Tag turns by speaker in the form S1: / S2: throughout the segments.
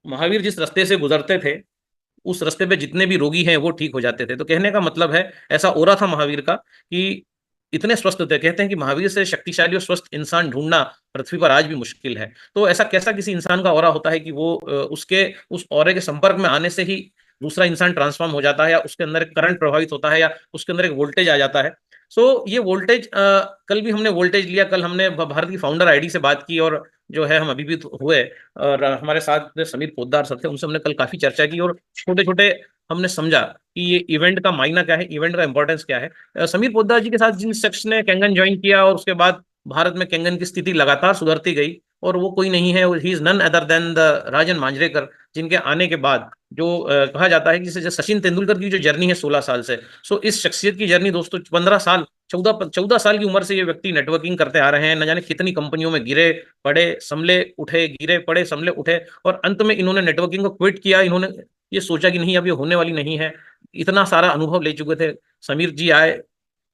S1: महावीर जिस रास्ते से गुजरते थे, उस रास्ते पे जितने भी रोगी हैं वो ठीक हो जाते थे। तो कहने का मतलब है, ऐसा ओरा था महावीर का कि इतने स्वस्थ थे। कहते हैं कि महावीर से शक्तिशाली और स्वस्थ इंसान ढूंढना पृथ्वी पर आज भी मुश्किल है। तो ऐसा कैसा किसी इंसान का ओरा होता है कि वो उसके उस ओरे के संपर्क में आने से ही दूसरा इंसान ट्रांसफॉर्म हो जाता है, या उसके अंदर एक करंट प्रभावित होता है, या उसके अंदर एक वोल्टेज आ जाता है। सो ये वोल्टेज, कल भी हमने वोल्टेज लिया, कल हमने भारत की फाउंडर आईडी से बात की, और जो है हम अभी भी हुए, और हमारे साथ समीर पोद्दार सर थे, उनसे हमने कल काफी चर्चा की, और छोटे छोटे हमने समझा कि ये इवेंट का मायना क्या है, इवेंट का इंपॉर्टेंस क्या है। समीर पोद्दार जी के साथ जिन शख्स ने कैंगन ज्वाइन किया, और उसके बाद भारत में कैंगन की स्थिति लगातार सुधरती गई, और वो कोई नहीं है, he is none other than the Rajan Manjrekar, जिनके आने के बाद जो कहा जाता है कि जैसे सचिन तेंदुलकर की जो जर्नी है 16 साल से, सो इस शख्सियत की जर्नी दोस्तों 15 साल, 14 14 साल की उम्र से ये व्यक्ति नेटवर्किंग करते आ रहे हैं, न जाने कितनी कंपनियों में गिरे पड़े संभले उठे, गिरे पड़े संभले उठे, और अंत में इन्होंने नेटवर्किंग को क्विट किया। इन्होंने ये सोचा कि नहीं, अब ये होने वाली नहीं है। इतना सारा अनुभव ले चुके थे। समीर जी आए,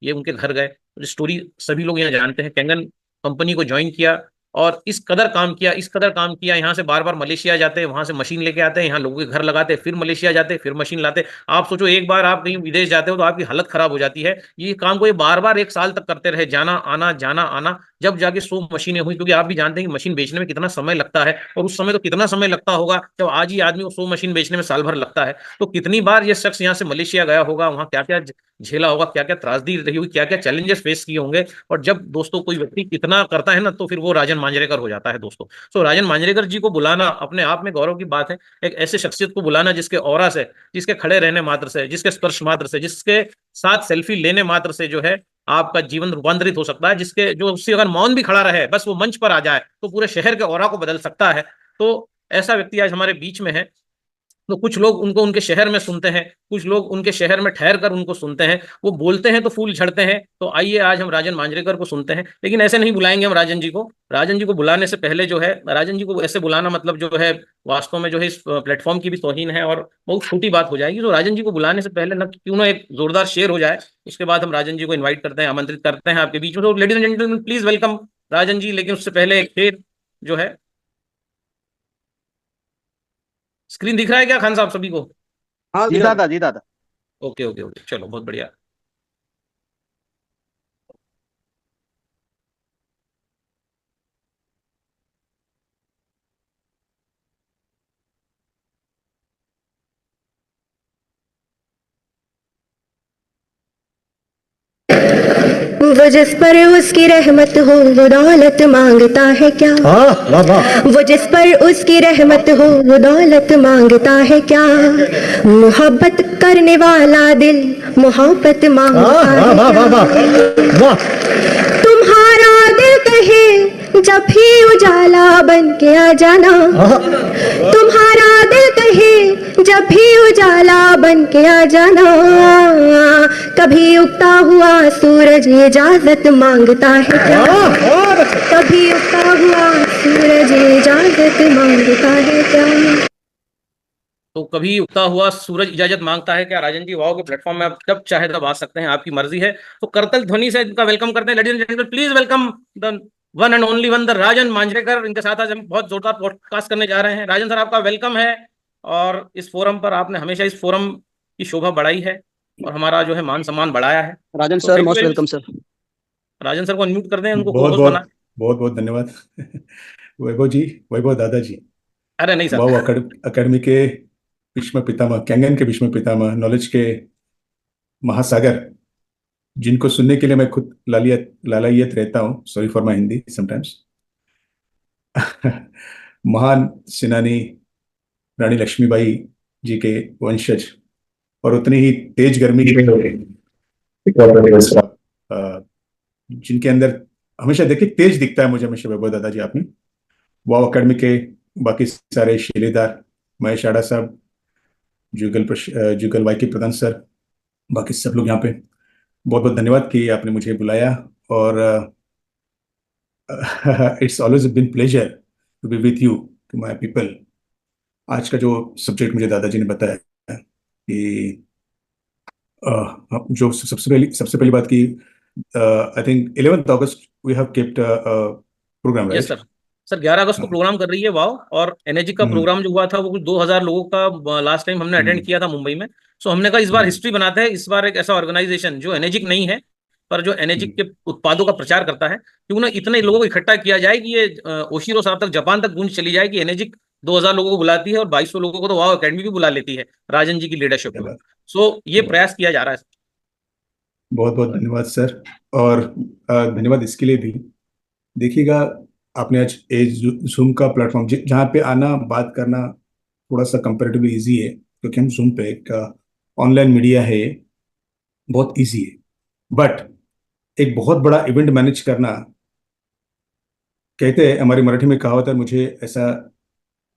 S1: ये उनके घर गए, स्टोरी सभी लोग यहाँ जानते हैं। कैंगन कंपनी को ज्वाइन किया, और इस कदर काम किया, इस कदर काम किया, यहाँ से बार बार मलेशिया जाते, वहां से मशीन लेके आते हैं, यहाँ लोगों के घर लगाते, फिर मलेशिया जाते, फिर मशीन लाते। आप सोचो, एक बार आप कहीं विदेश जाते हो तो आपकी हालत खराब हो जाती है। ये काम को ये बार बार 1 साल तक करते रहे, जाना आना जाना आना, जब जाके 100 मशीनें हुई। क्योंकि आप भी जानते हैं कि मशीन बेचने में कितना समय लगता है, और उस समय तो कितना समय लगता होगा जब आज ही आदमी को 100 मशीन बेचने में साल भर लगता है। तो कितनी बार ये शख्स यहाँ से मलेशिया गया होगा, वहां क्या क्या झेला होगा, क्या क्या त्रासदी रही होगी, क्या क्या चैलेंजेस फेस किए होंगे। और जब दोस्तों कोई व्यक्ति इतना करता है ना, तो फिर वो राजन मांजरेकर हो जाता है दोस्तों। सो राजन मांजरेकर जी को बुलाना अपने आप में गौरव की बात है। एक ऐसे शख्सियत को बुलाना जिसके ऑरा से, जिसके खड़े रहने मात्र से, जिसके स्पर्श मात्र से, जिसके साथ सेल्फी लेने मात्र से जो है आपका जीवन रूपांतरित हो सकता है, जिसके जो उससे अगर मौन भी खड़ा रहे, बस वो मंच पर आ जाए, तो पूरे शहर के ऑरा को बदल सकता है। तो ऐसा व्यक्ति आज हमारे बीच में है। तो कुछ लोग उनको उनके शहर में सुनते हैं, कुछ लोग उनके शहर में ठहर कर उनको सुनते हैं। वो बोलते हैं तो फूल झड़ते हैं। तो आइए आज हम राजन मांजरेकर को सुनते हैं, लेकिन ऐसे नहीं बुलाएंगे हम राजन जी को। राजन जी को बुलाने से पहले जो है, राजन जी को ऐसे बुलाना मतलब जो है वास्तव में जो है इस प्लेटफॉर्म की भी तौहीन है, और बहुत छोटी बात हो जाएगी। तो राजन जी को बुलाने से पहले ना क्यों ना एक जोरदार शेर हो जाए। उसके बाद हम राजन जी को इन्वाइट करते हैं, आमंत्रित करते हैं आपके बीच में। तो ladies and gentleman, please welcome Rajan ji. लेकिन उससे पहले एक शेर जो है, स्क्रीन दिख रहा है क्या खान साहब सभी को?
S2: हाँ
S3: जी
S2: जी
S3: दादा, जी दादा।
S1: ओके ओके ओके, चलो बहुत बढ़िया।
S4: वो जिस पर उसकी रहमत हो वो दौलत मांगता है क्या?
S2: वाह वाह।
S4: वो जिस पर उसकी रहमत हो वो दौलत मांगता है क्या? मोहब्बत करने वाला दिल मोहब्बत मांगता
S2: वाह
S4: है
S2: वाह वाह
S4: क्या?
S2: वाह वाह।
S4: तुम्हारा दिल कहे जब भी उजाला बन के आ जाना, तुम्हारा दिल कहे जब भी उजाला बन के आ जाना। कभी उगता हुआ सूरज इजाजत मांगता है क्या? कभी उगता हुआ सूरज इजाजत मांगता है क्या?
S1: तो कभी उगता हुआ सूरज इजाजत मांगता है क्या? राजन जी वाओ के प्लेटफॉर्म में आप जब चाहे तब आ सकते हैं, आपकी मर्जी है। तो करतल ध्वनि से इनका वेलकम करते हैं। Ladies and gentleman, please welcome the one and only one, the Rajan Manjrekar. इनके साथ आज हम बहुत जोरदार पॉडकास्ट करने जा रहे हैं। राजन सर, आपका वेलकम है। और इस फोरम पर आपने हमेशा इस फोरम की शोभा बढ़ाई है, और हमारा जो है मान सम्मान बढ़ाया है।
S3: राजन
S1: तो
S3: sir,
S1: thank you
S3: most
S1: very
S3: welcome
S1: much.
S3: Sir.
S1: Rajan sir को अनम्यूट कर दें, उनको को
S5: बहुत
S1: होस्ट बना।
S5: बहुत बहुत बहुत धन्यवाद। वैभव जी, वैभव दादाजी,
S1: अरे नहीं सर।
S5: वाव अकेडमी के भीष्म पितामह, कैंगन के भीष्म पितामह, नॉलेज के महासागर, जिनको सुनने के लिए मैं खुद लालायित रहता हूँ। Sorry for my Hindi sometimes. महान सेनानी रानी लक्ष्मीबाई जी के वंशज, और उतनी ही तेज गर्मी के जिनके अंदर हमेशा देखिए तेज दिखता है मुझे हमेशा वैभव दादाजी आपने। वाव अकेडमी के बाकी सारे शिलेदार, महेश आड़ा साहब, जुगल वाई के प्रधान सर, बाकी सब लोग यहाँ पे, बहुत बहुत धन्यवाद कि आपने मुझे बुलाया। और it's always been pleasure to be with you, to my people. आज का जो सब्जेक्ट मुझे दादाजी ने बताया कि जो सबसे पहली बात की, I think 11th August we have kept program,
S1: yes
S5: right?
S1: Sir. Sir 11 अगस्त को प्रोग्राम कर रही है वाव, और एनर्जी का
S5: हम्म
S1: प्रोग्राम जो हुआ था वो कुछ 2000 लोगों का लास्ट टाइम हमने अटेंड
S5: हम्म
S1: किया था मुंबई में। सो हमने कहा इस बार
S5: हम्म
S1: हिस्ट्री बनाते हैं, इस बार एक ऐसा ऑर्गेनाइजेशन जो एनर्जिक नहीं है पर जो एनर्जिक
S5: हम्म
S1: के उत्पादों का प्रचार करता है, क्यों ना इतने लोगों को इकट्ठा किया जाए कि ये ओशिरो साहब तक, जापान तक गूंज चली जाए कि एनर्जिक 2000 लोगों को बुलाती है और 2200 लोगों को तो वाव एकेडमी भी बुला लेती है राजन जी की लीडरशिप
S5: क्या
S1: में।
S5: बात,
S1: सो ये
S5: क्या बात।
S1: प्रयास किया जा रहा है।
S5: बहुत बहुत धन्यवाद सर। और धन्यवाद इसके लिए भी। देखिएगा, आपने आज जूम का प्लेटफॉर्म जहाँ पे आना बात करना थोड़ा सा कंपेरेटिवली इजी है, क्योंकि हम जूम पे एक ऑनलाइन मीडिया है, बहुत इजी है। बट एक बहुत बड़ा इवेंट मैनेज करना, कहते हैं हमारी मराठी में कहावत है, मुझे ऐसा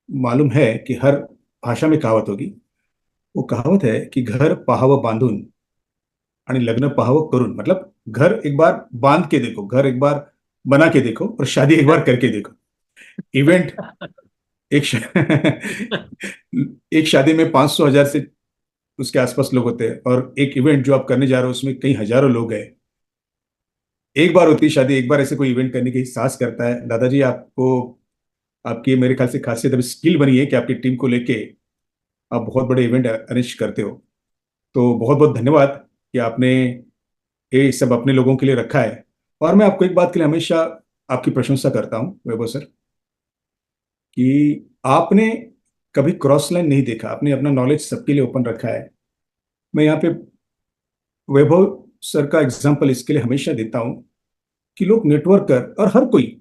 S5: मालूम है कि हर भाषा में कहावत होगी। वो कहावत है कि घर पाहावं बांधून आणि लग्न पाहावं करून, मतलब घर एक बार बांध के देखो, घर एक बार बना के देखो, और शादी एक बार करके देखो। इवेंट, एक एक शादी में 500 हजार से उसके आसपास लोग होते हैं, और एक इवेंट जो आप करने जा रहे हो उसमें कई हजारों लोग हैं। एक बार होती है शादी, एक बार ऐसे कोई इवेंट करने की साहस करता है। दादाजी, आपको, आपकी मेरे ख्याल से खासियत अभी स्किल बनी है कि आपकी टीम को लेके आप बहुत बड़े इवेंट अरेंज करते हो। तो बहुत बहुत धन्यवाद कि आपने ये सब अपने लोगों के लिए रखा है। और मैं आपको एक बात के लिए हमेशा आपकी प्रशंसा करता हूँ वैभव सर, कि आपने कभी क्रॉस लाइन नहीं देखा, आपने अपना नॉलेज सबके लिए ओपन रखा है। मैं यहाँ पे वैभव सर का एग्जाम्पल इसके लिए हमेशा देता हूँ कि लोग नेटवर्क कर, और हर कोई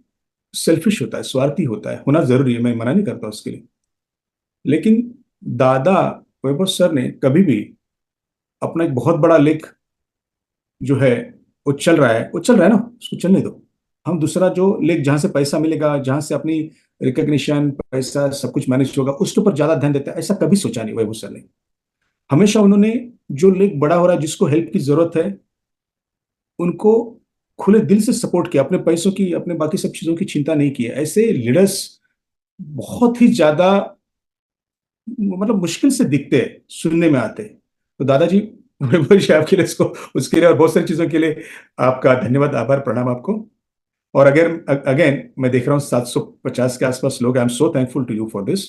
S5: सेल्फिश होता है, स्वार्थी होता है, होना जरूरी है, मैं मना नहीं करता उसके लिए। लेकिन दादा वैभव सर ने कभी भी अपना एक बहुत बड़ा लेख जो है, वो चल रहा है, वो चल रहा है ना, उसको चलने दो। हम दूसरा जो लेख, जहां से पैसा मिलेगा, जहां से अपनी रिकग्निशन, पैसा सब कुछ मैनेज होगा, उसके ऊपर ज्यादा ध्यान देता है, ऐसा कभी सोचा नहीं वैभव सर ने। हमेशा उन्होंने जो लेख बड़ा हो रहा है, जिसको हेल्प की जरूरत है, उनको खुले दिल से सपोर्ट किया, अपने पैसों की, अपने बाकी सब चीजों की चिंता नहीं की है। ऐसे लीडर्स बहुत ही ज्यादा, मतलब मुश्किल से दिखते हैं, सुनने में आते हैं। तो दादाजी, वैभव जी आपके लिए, इसको, उसके लिए और बहुत सारी चीजों के लिए आपका धन्यवाद, आभार, प्रणाम आपको। और अगर अगेन मैं देख रहा हूँ 750 के आसपास लोग, I am so thankful to you for this.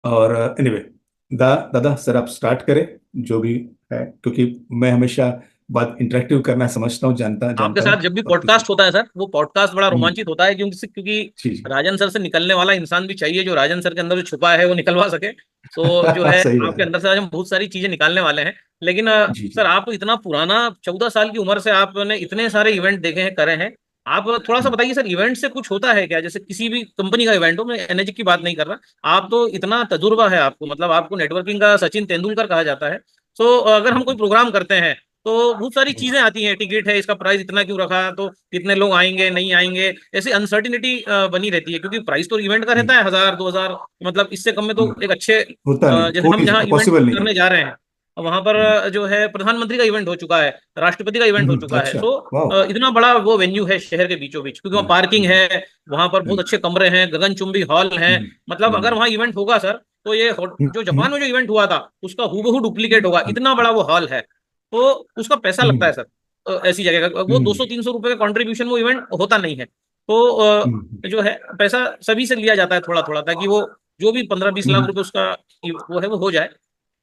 S5: और एनीवे, दादा सर आप स्टार्ट करें जो भी है, क्योंकि मैं हमेशा बात इंटरेक्टिव करना समझता हूँ, जानता
S1: आपके
S5: जानता
S1: साथ
S5: हूँ,
S1: जब भी
S5: और किसी।
S1: पॉडकास्ट होता है सर, वो पॉडकास्ट बड़ा
S5: हम्म,
S1: रोमांचित होता है, क्योंकि
S5: जी जी।
S1: राजन सर से निकलने वाला इंसान भी चाहिए जो राजन सर के अंदर जो छुपा है वो निकलवा सके। तो जो है
S5: सही बात
S1: आपके
S5: है।
S1: अंदर से आज हम बहुत सारी चीजें निकालने वाले हैं। लेकिन
S5: जी
S1: सर
S5: जी।
S1: आप इतना पुराना, 14 साल की उम्र से आपने इतने सारे इवेंट देखे हैं, करे हैं। आप थोड़ा सा
S5: हम्म,
S1: बताइए सर, इवेंट से कुछ होता है क्या? जैसे किसी भी कंपनी का इवेंट हो, मैं एनर्जी की बात नहीं कर रहा, आप तो इतना तजुर्बा है आपको, मतलब आपको नेटवर्किंग का सचिन तेंदुलकर कहा जाता है। तो अगर हम कोई
S5: हम्म,
S1: प्रोग्राम करते हैं तो बहुत सारी
S5: हम्म,
S1: चीजें आती हैं, टिकट है, इसका प्राइस इतना क्यों रखा, तो कितने लोग आएंगे नहीं आएंगे, ऐसी अनसर्टिनिटी बनी रहती है, क्योंकि प्राइस तो इवेंट का रहता
S5: हम्म,
S1: है 1000 2000, मतलब इससे कम में तो
S5: हम्म।
S1: एक अच्छे
S5: होता नहीं,
S1: जैसे हम
S5: कोई
S1: जहाँ इवेंट
S5: पॉसिबल नहीं है।
S1: करने जा रहे हैं वहां पर
S5: हम्म,
S1: जो है प्रधानमंत्री का इवेंट हो चुका है, राष्ट्रपति का इवेंट हो चुका है।
S5: अच्छा,
S1: सो
S5: वाह।
S1: इतना बड़ा वो वेन्यू है शहर के बीचों बीच, क्योंकि वहाँ
S5: हम्म,
S1: पार्किंग
S5: हम्म,
S1: है, वहां पर बहुत
S5: हम्म,
S1: अच्छे कमरे हैं, गगनचुंबी हॉल हैं।
S5: हम्म,
S1: मतलब अगर
S5: हम्म,
S1: वहाँ इवेंट होगा सर, तो ये
S5: हम्म,
S1: जो जापान में जो इवेंट हुआ था उसका हूबहू डुप्लीकेट होगा,
S5: हम्म,
S1: इतना बड़ा वो हॉल है। तो उसका पैसा लगता है
S5: हम्म,
S1: सर। ऐसी जगह का वो
S5: हम्म,
S1: 200 300 रुपए का कंट्रीब्यूशन वो इवेंट होता नहीं है। तो
S5: हम्म,
S1: जो है पैसा सभी से लिया जाता है थोड़ा थोड़ा, ताकि वो जो भी 15 20 लाख रुपए उसका वो है वो हो जाए।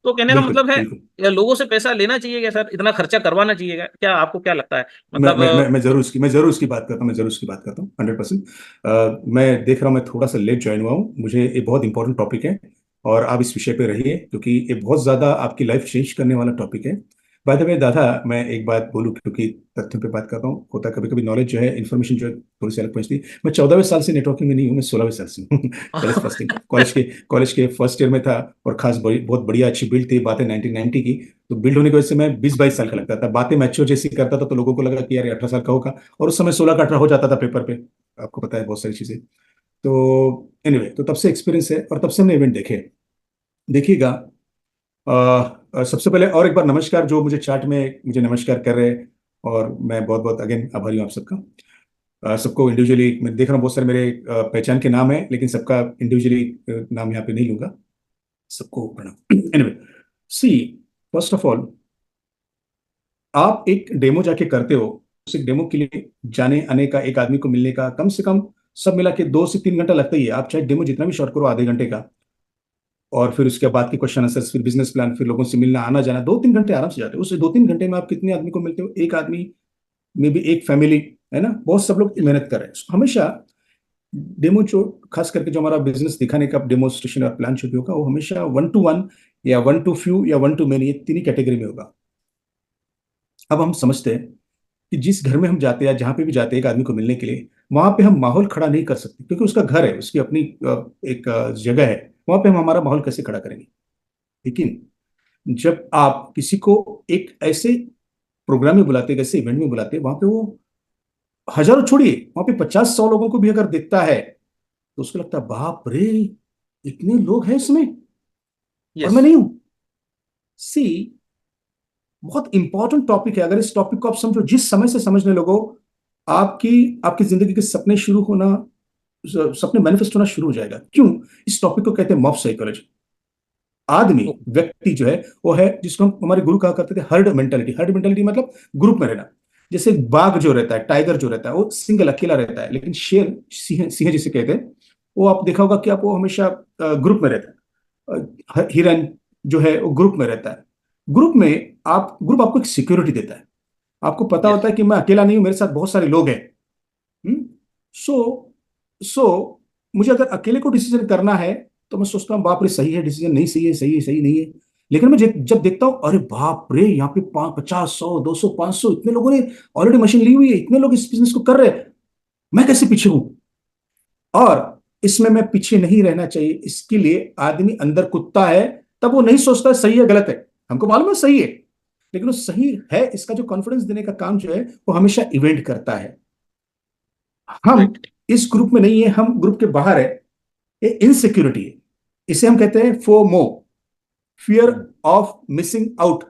S1: तो कहने का
S5: बिल्कुल
S1: मतलब है,
S5: बिल्कुल।
S1: या लोगों से पैसा लेना चाहिए क्या सर, इतना खर्चा करवाना चाहिए क्या? क्या आपको क्या लगता है?
S5: मैं
S1: मतलब
S5: मैं मैं मैं जरूर उसकी बात करता हूँ, मैं जरूर उसकी बात करता हूँ, 100%। मैं देख रहा हूँ, मैं थोड़ा सा लेट ज्वाइन हुआ हूँ, मुझे ये बहुत इंपॉर्टेंट टॉपिक है, और आप इस विषय पे रहिए, क्योंकि ये बहुत ज्यादा आपकी लाइफ चेंज करने वाला टॉपिक है। बाय द वे दादा, मैं एक बात बोलूँ, क्योंकि तथ्यों पे बात करता हूँ, होता कभी कभी नॉलेज जो है, इन्फॉर्मेशन जो है, थोड़ी सी अलग पहुंचती है। मैं 14वें साल से नेटवर्किंग में नहीं हूँ, मैं 16वें साल से हूँ। कॉलेज के फर्स्ट ईयर में था, और खास बहुत बढ़िया अच्छी बिल्ड थी, बातें 1990 की। तो बिल्ड होने की वजह से मैं 20 22 साल का लगता था, बातें मैच्योर जैसी करता था, तो लोगों को लगा कि यार ये 18 साल का होगा, और उस समय 16 का 18 हो जाता था पेपर पे। आपको पता है बहुत सारी चीजें। तो एनीवे, तो तब से एक्सपीरियंस है, और तब से हमने इवेंट देखे। देखिएगा, सबसे पहले और एक बार नमस्कार, जो मुझे चार्ट में मुझे नमस्कार कर रहे हैं, और मैं बहुत बहुत अगेन आभारी हूँ आप सबका। सबको इंडिविजुअली मैं देख रहा हूँ, बहुत सारे मेरे पहचान के नाम है, लेकिन सबका इंडिविजुअली नाम यहाँ पे नहीं लूंगा, सबको प्रणाम। Anyway, see, first of all, आप एक डेमो जाके करते हो, उस एक डेमो के लिए जाने आने का, एक आदमी को मिलने का कम से कम सब मिला के 2 से 3 घंटा लगता ही है। आप चाहे डेमो जितना भी शॉर्ट करो आधे घंटे का, और फिर उसके बाद के क्वेश्चन आंसर, फिर बिजनेस प्लान, फिर लोगों से मिलना आना जाना, 2-3 घंटे आराम से जाते हैं। उस 2-3 घंटे में आप कितने आदमी को मिलते हो? एक आदमी में भी एक फैमिली, है ना, बहुत सब लोग मेहनत कर रहे हैं। हमेशा डेमो जो खास करके जो हमारा बिजनेस दिखाने का डेमोन्स्ट्रेशन और प्लान शुरू होगा, वो हमेशा 1-to-1 या 1-to-few या 1-to-many, ये तीन ही कैटेगरी में होगा। अब हम समझते हैं कि जिस घर में हम जाते हैं या जहां पे भी जाते हैं एक आदमी को मिलने के लिए, वहां पे हम माहौल खड़ा नहीं कर सकते, क्योंकि उसका घर है, उसकी अपनी एक जगह है, वहां पे हम हमारा माहौल कैसे खड़ा करेंगे? लेकिन जब आप किसी को एक ऐसे प्रोग्राम में बुलाते हैं, ऐसे इवेंट में बुलाते हैं, वहां पे वो हजारों छोड़िए, वहां पे 50-100 लोगों को भी अगर देखता है तो उसको लगता है बाप रे, इतने लोग हैं इसमें और
S1: यस।
S5: मैं नहीं हूं। सी, बहुत इंपॉर्टेंट टॉपिक है। अगर इस टॉपिक को आप समझो, जिस समय से समझने लगो, आपकी आपकी जिंदगी के सपने शुरू होना, सपने मैनिफेस्ट होना शुरू हो जाएगा। क्यों? इस टॉपिक को कहते हैं मॉब साइकोलॉजी। आदमी, व्यक्ति जो है वो है जिसको हम, हमारे गुरु कहा करते थे, हर्ड मेंटालिटी। हर्ड मेंटालिटी मतलब ग्रुप में रहना। जैसे बाघ जो रहता है, टाइगर जो रहता है, वो सिंगल अकेला रहता है, लेकिन शेर, सिंह, सिंह जिसे कहते हैं, वो आप देखा होगा कि आप वो हमेशा ग्रुप में रहता है। हिरन जो है वो ग्रुप में रहता है। ग्रुप में आप, ग्रुप आपको एक सिक्योरिटी देता है। आपको पता
S1: यस।
S5: होता है कि मैं अकेला नहीं हूं, मेरे साथ बहुत सारे लोग हैं। सो सो मुझे अगर अकेले को डिसीजन करना है तो मैं सोचता हूँ बाप रे, सही है डिसीजन, नहीं सही है, सही है, सही नहीं है। लेकिन मैं जब देखता हूँ, अरे बाप रे, यहाँ पे 50, 100, 200, 500 इतने लोगों ने ऑलरेडी मशीन ली हुई है, इतने लोग इस बिजनेस को कर रहे हैं, मैं कैसे पीछे हूं? और इसमें मैं पीछे नहीं रहना चाहिए। इसके लिए आदमी अंदर कुत्ता है, तब वो नहीं सोचता है सही है गलत है। हमको मालूम है सही है, लेकिन वो सही है, इसका जो कॉन्फिडेंस देने का काम जो है वो हमेशा इवेंट करता है। हम
S1: राइट।
S5: इस ग्रुप में नहीं है, हम ग्रुप के बाहर है। ये इनसिक्योरिटी है, इसे हम कहते हैं FOMO, fear of missing out.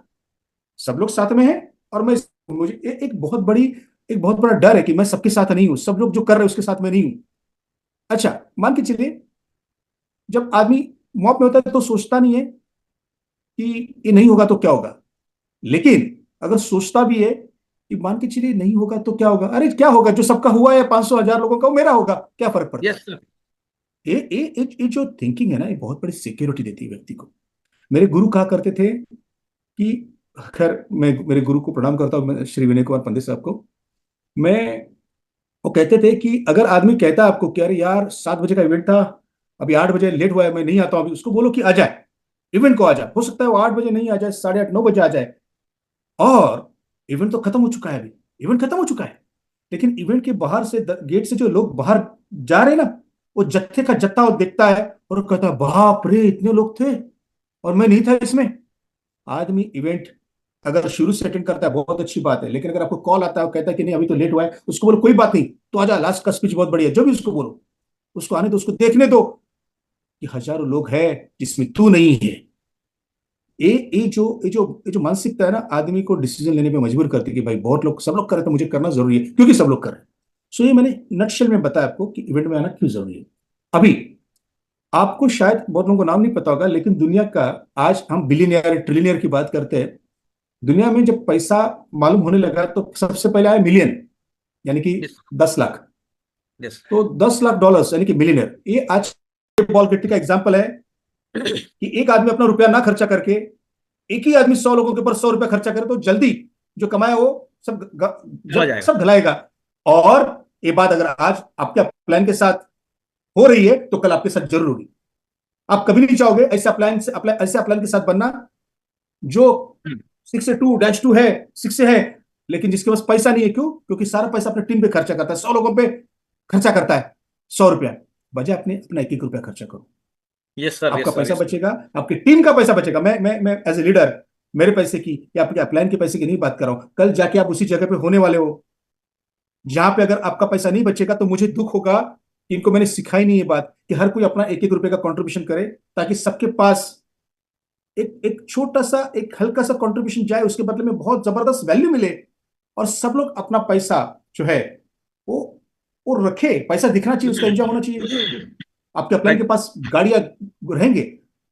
S5: सब लोग साथ में हैं और मैं, मुझे एक बहुत बड़ा डर है कि मैं सबके साथ नहीं हूं, सब लोग जो कर रहे हैं उसके साथ में नहीं हूं। अच्छा, मान के चलिए जब आदमी मौत में होता है तो सोचता नहीं है कि ये नहीं होगा तो क्या होगा, लेकिन अगर सोचता भी है कि मान के चलिए नहीं होगा तो क्या होगा, अरे क्या होगा, जो सबका हुआ है 500,000 लोगों का, वो मेरा होगा, क्या फर्क पड़ता है?
S1: Yes sir.
S5: ये जो थिंकिंग है ना, ये बहुत बड़ी सिक्योरिटी देती है व्यक्ति को। मेरे गुरु कहा करते थे कि, खैर मैं मेरे गुरु को प्रणाम करता हूँ, श्री विनय कुमार पंडित साहब को। मैं, वो कहते थे कि अगर आदमी कहता है आपको कि अरे यार 7 बजे का इवेंट था, अभी 8 बजे लेट हुआ है, मैं नहीं आता हूँ अभी, उसको बोलो कि आ जाए, इवेंट को आ जाए। हो सकता है वो 8 बजे नहीं आ जाए, 8:30-9 बजे आ जाए, और इवेंट तो खत्म हो चुका है, अभी इवेंट खत्म हो चुका है। लेकिन इवेंट के बाहर से, गेट से जो लोग बाहर जा रहे हैं ना, वो जत्थे का जत्था वो देखता है और वो कहता है बाप रे, इतने लोग थे और मैं नहीं था इसमें। आदमी इवेंट अगर शुरू से अटेंड करता है बहुत अच्छी बात है, लेकिन अगर आपको कॉल आता है, वो कहता है कि नहीं अभी तो लेट हुआ है, उसको बोलो कोई बात नहीं, तो आजा, लास्ट का स्पीच बहुत बढ़िया है, जो भी उसको बोलो, उसको आने दो, उसको देखने दो कि हजारों लोग हैं जिसमें तू नहीं है। ये जो मानसिकता है ना, आदमी को डिसीजन लेने पे मजबूर करती है कि भाई बहुत लोग, सब लोग कर रहे हैं तो मुझे करना जरूरी है, क्योंकि सब लोग कर रहे हैं। सो ये मैंने नटशेल में बताया आपको कि इवेंट में आना क्यों जरूरी है। अभी आपको शायद बहुत लोगों को नाम नहीं पता होगा, लेकिन दुनिया का, आज हम बिलियनियर ट्रिलियनियर की बात करते हैं, दुनिया में जब पैसा मालूम होने लगा तो सबसे पहले आया मिलियन, यानी कि
S1: यस।
S5: 10 लाख।
S1: यस।
S5: तो $10 लाख यानी कि मिलियनर। ये आज बॉल गिट्टी का एग्जाम्पल है कि एक आदमी अपना रुपया ना खर्चा करके, एक ही आदमी 100 लोगों के ऊपर 100 रुपया खर्चा करे तो जल्दी जो कमाया वो सब
S1: चला जाएगा।
S5: सब घलाएगा। और ये बात अगर आज आपके प्लान के साथ हो रही है तो कल आपके साथ जरूर होगी। आप कभी नहीं चाहोगे ऐसे अपलाइन के साथ बनना जो 6 से 2 है, 6 से है, लेकिन जिसके पास पैसा नहीं है। क्यों? क्योंकि सारा पैसा अपने टीम पे खर्चा करता है, 100 लोगों पे खर्चा करता है 100 रुपया। बजाय अपने अपना 1-1 रुपया खर्चा करो,
S1: यस सर।
S5: आपका
S1: यस
S5: पैसा
S1: सर।
S5: बचेगा, आपकी टीम का पैसा बचेगा। मैं एज ए लीडर मेरे पैसे की या आपके अपलाइन के पैसे की नहीं बात कर रहा हूं। कल जाके आप उसी जगह पे होने वाले हो जहां पे अगर आपका पैसा नहीं बचेगा तो मुझे दुख होगा कि इनको मैंने सिखाई नहीं ये बात कि हर कोई अपना 1-1 रुपए का कंट्रीब्यूशन करे, ताकि सबके पास एक छोटा सा, एक हल्का सा कंट्रीब्यूशन जाए, उसके बदले में बहुत जबरदस्त वैल्यू मिले, और सब लोग अपना पैसा जो है वो वो रखे। पैसा दिखना चाहिए, उसका एंजॉय होना चाहिए। आपके अपलाइन के पास गाड़ियां रहेंगे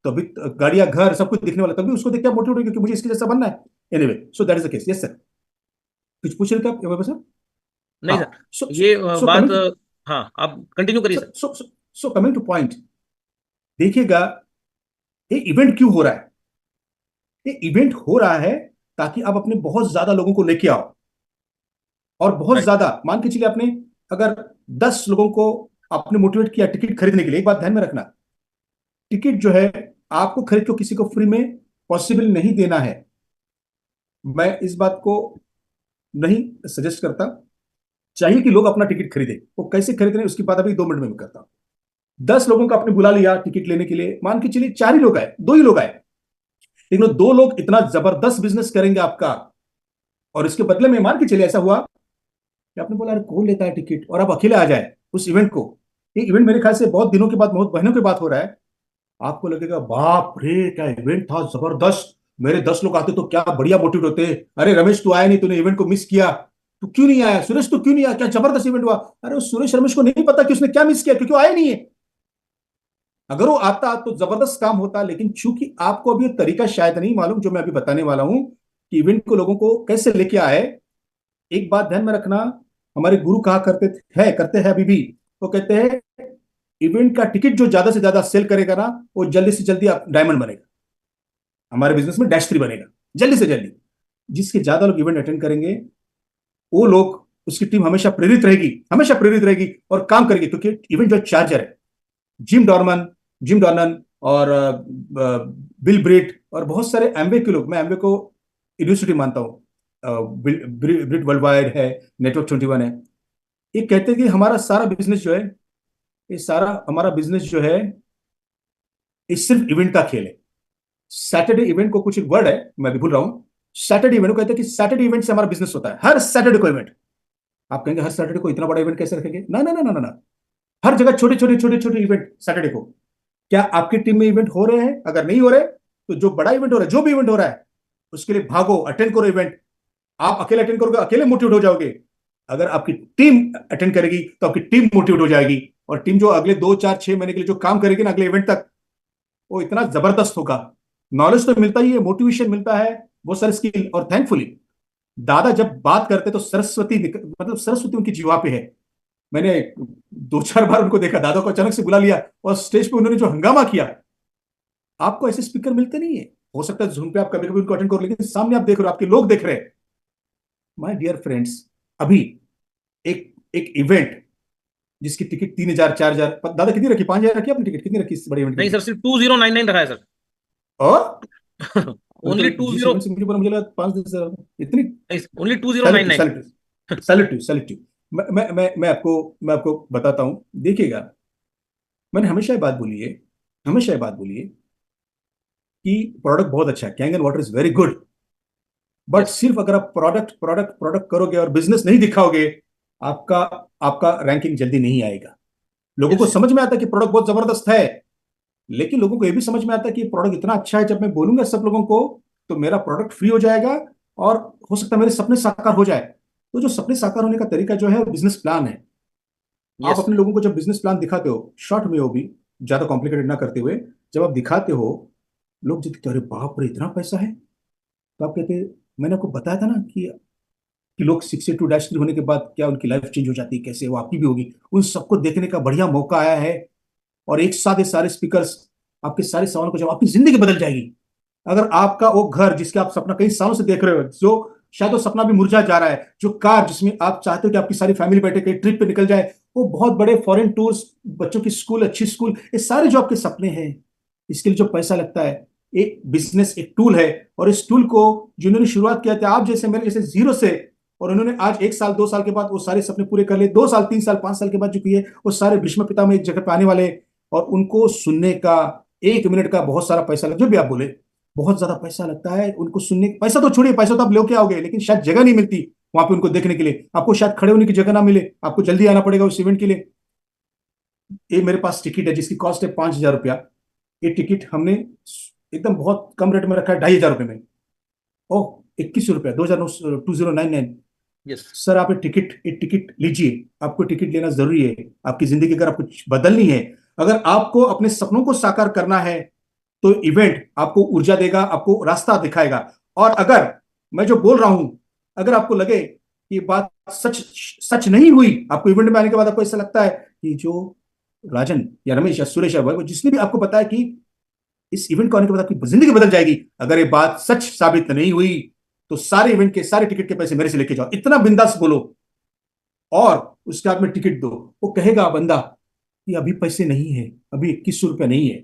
S5: तो अभी, गाड़ियां, घर, सब कुछ दिखने वाला, तभी उसको देख के मोटिवेट होगी कि मुझे इसके जैसा बनना है। Anyway, so that is the case. Yes sir, कुछ पूछ रहे थे आप सर?
S1: नहीं
S5: हाँ,
S1: सर, ये
S5: सो
S1: बात,
S5: कमिंग,
S1: हाँ, आप कंटिन्यू करिए sir.
S5: So coming two point, देखिएगा ये इवेंट क्यों हो रहा है? ये इवेंट हो रहा है ताकि आप अपने बहुत ज्यादा लोगों को लेके आओ, और बहुत ज्यादा मान के चलिए आपने अगर 10 लोगों को आपने मोटिवेट किया टिकट खरीदने के लिए। एक बात ध्यान में रखना, टिकट जो है आपको खरीद को किसी को फ्री में पॉसिबल नहीं देना है। मैं इस बात को नहीं सजेस्ट करता। चाहिए कि लोग अपना टिकट खरीदे। वो कैसे खरीद रहे हैं उसकी बात अभी 2 मिनट में मैं करता हूं। 10 लोगों को आपने बुला लिया टिकट लेने के लिए, मान के चलिए 4 ही लोग आए, 2 ही लोग आए, लेकिन 2 लोग इतना जबरदस्त बिजनेस करेंगे आपका, और इसके बदले में मान के चलिए ऐसा हुआ कि आपने बोला अरे कौन लेता है टिकट, और आप अकेले आ जाए उस इवेंट को। ये इवेंट मेरे ख्याल से बहुत दिनों के बाद, बहुत महीनों के बाद हो रहा है। आपको लगेगा बाप रे क्या इवेंट था, जबरदस्त, मेरे 10 लोग आते तो क्या बढ़िया मोटिवेट होते। अरे रमेश तू आया नहीं, तूने इवेंट को मिस किया, तू क्यों नहीं आया? सुरेश तू क्यों नहीं आया? क्या जबरदस्त इवेंट हुआ। अरे उस सुरेश रमेश को नहीं पता कि उसने क्या मिस किया, क्योंकि वो आया नहीं है। अगर वो आता तो जबरदस्त काम होता, लेकिन चूंकि आपको अभी तरीका शायद नहीं मालूम जो मैं अभी बताने वाला हूं कि इवेंट को लोगों को कैसे लेके आए। एक बात ध्यान में रखना, हमारे गुरु कहा करते हैं अभी भी, वो कहते हैं इवेंट का टिकट जो ज्यादा से ज्यादा सेल करेगा ना, वो जल्दी से जल्दी डायमंड बनेगा, हमारे बिजनेस में डैश 3 बनेगा जल्दी से जल्दी। जिसके ज्यादा लोग इवेंट अटेंड करेंगे वो लोग, उसकी टीम हमेशा प्रेरित रहेगी, हमेशा प्रेरित रहेगी और काम करेगी, क्योंकि इवेंट जो चार्जर है, जिम डॉर्मन और बिल ब्रिट और बहुत सारे एमवे के लोग, मैं एमवे को यूनिवर्सिटी मानता हूं, ब्रिट वर्ल्ड वाइड है, नेटवर्क 21 है, ये कहते हैं कि हमारा सारा बिजनेस जो है, ये सारा हमारा बिजनेस जो है ये सिर्फ इवेंट का खेल है। सैटरडे इवेंट को कुछ एक वर्ड है मैं भी भूल रहा हूं, सैटरडे इवेंट को कहते हैं कि सैटरडे इवेंट से हमारा बिजनेस होता है, हर सैटरडे को इवेंट। आप कहेंगे हर सैटरडे को इतना बड़ा इवेंट कैसे रखेंगे? ना ना ना ना ना, हर जगह छोटे छोटे छोटे छोटे इवेंट सैटरडे को। क्या आपकी टीम में इवेंट हो रहे हैं? अगर नहीं हो रहे तो जो बड़ा इवेंट हो रहा है, जो भी इवेंट हो रहा है, उसके लिए भागो, अटेंड करो इवेंट। आप अकेले अटेंड करोगे, अकेले मोटिवेट हो जाओगे। अगर आपकी टीम अटेंड करेगी तो आपकी टीम मोटिवेट हो जाएगी, और टीम जो अगले 2 4 6 महीने के लिए जो काम करेगी ना अगले इवेंट तक, वो इतना जबरदस्त होगा। नॉलेज तो मिलता ही है, मोटिवेशन मिलता है, बहुत सारे स्किल। और थैंकफुली दादा जब बात करते तो सरस्वती मतलब सरस्वती उनकी जीवा पे है। मैंने 2 4 बार उनको देखा, दादा को अचानक से बुला लिया और स्टेज पे उन्होंने जो हंगामा किया। आपको ऐसे स्पीकर मिलते नहीं है, हो सकता है जूम पे आप कभी कभी उनको अटेंड करो, लेकिन सामने आप देख रहे हो, आपके लोग देख रहे हैं। माय डियर फ्रेंड्स, अभी एक एक इवेंट जिसकी टिकट 3000 4000, दादा कितनी रखी? 5000 रखी आपने टिकट? कितनी रखी इस बड़े इवेंट
S1: नहीं
S5: की?
S1: सर, सिर्फ 2099 रखा है सर।
S5: और
S1: ओनली
S5: तो जिस इवेंट से मुझे बोला, मुझे लगा 5000 इतनी।
S1: ओनली 2099।
S5: सैल्यूट। मैं आपको बताता हूं, देखिएगा मैंने हमेशा ये बात बोली है, हमेशा ये बात बोली है कि प्रोडक्ट बहुत अच्छा है, Kangen water is very good, but सिर्फ अगर आप प्रोडक्ट प्रोडक्ट प्रोडक्ट करोगे और बिजनेस नहीं दिखाओगे, आपका आपका रैंकिंग जल्दी नहीं आएगा। लोगों को समझ में आता है कि प्रोडक्ट बहुत जबरदस्त है, लेकिन लोगों को यह भी समझ में आता है कि प्रोडक्ट इतना अच्छा है, जब मैं बोलूंगा सब लोगों को तो मेरा प्रोडक्ट फ्री हो जाएगा और हो सकता है मेरे सपने साकार हो जाए। तो जो सपने साकार होने का तरीका जो है बिजनेस प्लान है। आप अपने लोगों को जब बिजनेस प्लान दिखाते हो, शॉर्ट में हो भी, ज्यादा कॉम्प्लिकेटेड ना करते हुए, जब आप दिखाते हो, लोग जितने अरे बाप रे इतना पैसा है, तो आप कहते, मैंने आपको बताया था ना कि लोग 62-3 होने के बाद क्या उनकी लाइफ चेंज हो जाती है, कैसे वो आपकी भी होगी। उन सबको देखने का बढ़िया मौका आया है, और एक साथ ये सारे स्पीकर्स आपके सारे सवालों को जवाब, आपकी जिंदगी बदल जाएगी। अगर आपका वो घर जिसके आप सपना कई सालों से देख रहे हो, जो शायद वो सपना भी मुरझा जा रहा है, जो कार जिसमें आप चाहते हो कि आपकी सारी फैमिली बैठे कहीं ट्रिप पे निकल जाए, वो बहुत बड़े फॉरेन टूर्स, बच्चों की स्कूल, अच्छी स्कूल, ये सारे जो आपके सपने हैं, इसके लिए जो पैसा लगता है, एक बिजनेस एक टूल है। और इस टूल को जिन्होंने शुरुआत किया था, आप जैसे मेरे जैसे जीरो से, और उन्होंने आज 1 साल 2 साल के बाद वो सारे सपने पूरे कर लिए, 2 साल 3 साल 5 साल के बाद जो किए, वो सारे भीष्म पितामह एक जगह पे आने वाले, और उनको सुनने का 1 मिनट का बहुत सारा पैसा लगता है। जो भी आप बोले बहुत ज्यादा पैसा लगता है उनको सुनने। पैसा तो छोड़िए, पैसा तो आप लेके आओगे, लेकिन शायद जगह नहीं मिलती वहां पे उनको देखने के लिए, आपको शायद खड़े होने की जगह ना मिले, आपको जल्दी आना पड़ेगा उस इवेंट के लिए। ये मेरे पास टिकट है जिसकी कॉस्ट है 5000 रुपया। ये टिकट हमने एकदम बहुत कम रेट में रखा है, 2500 रुपये में। ओह 21 रुपया, 2099।
S1: यस
S5: सर आप एक टिकट लीजिए, आपको टिकट लेना जरूरी है। आपकी जिंदगी अगर आपको बदलनी है, अगर आपको अपने सपनों को साकार करना है, तो इवेंट आपको ऊर्जा देगा, आपको रास्ता दिखाएगा। और अगर मैं जो बोल रहा हूं, अगर आपको लगे कि बात सच नहीं हुई, आपको इवेंट में आने के बाद आपको ऐसा लगता है कि जो राजन या रमेश या सुरेश या वैभव, जिसने भी आपको बताया कि इस इवेंट को आने के बाद आपकी जिंदगी बदल जाएगी, अगर ये बात सच साबित नहीं हुई तो सारे इवेंट के सारे टिकट के पैसे मेरे से लेके जाओ, इतना बिंदास बोलो और उसके हाथ में टिकट दो। वो कहेगा बंदा कि अभी पैसे नहीं है, अभी 2100 रुपया नहीं है,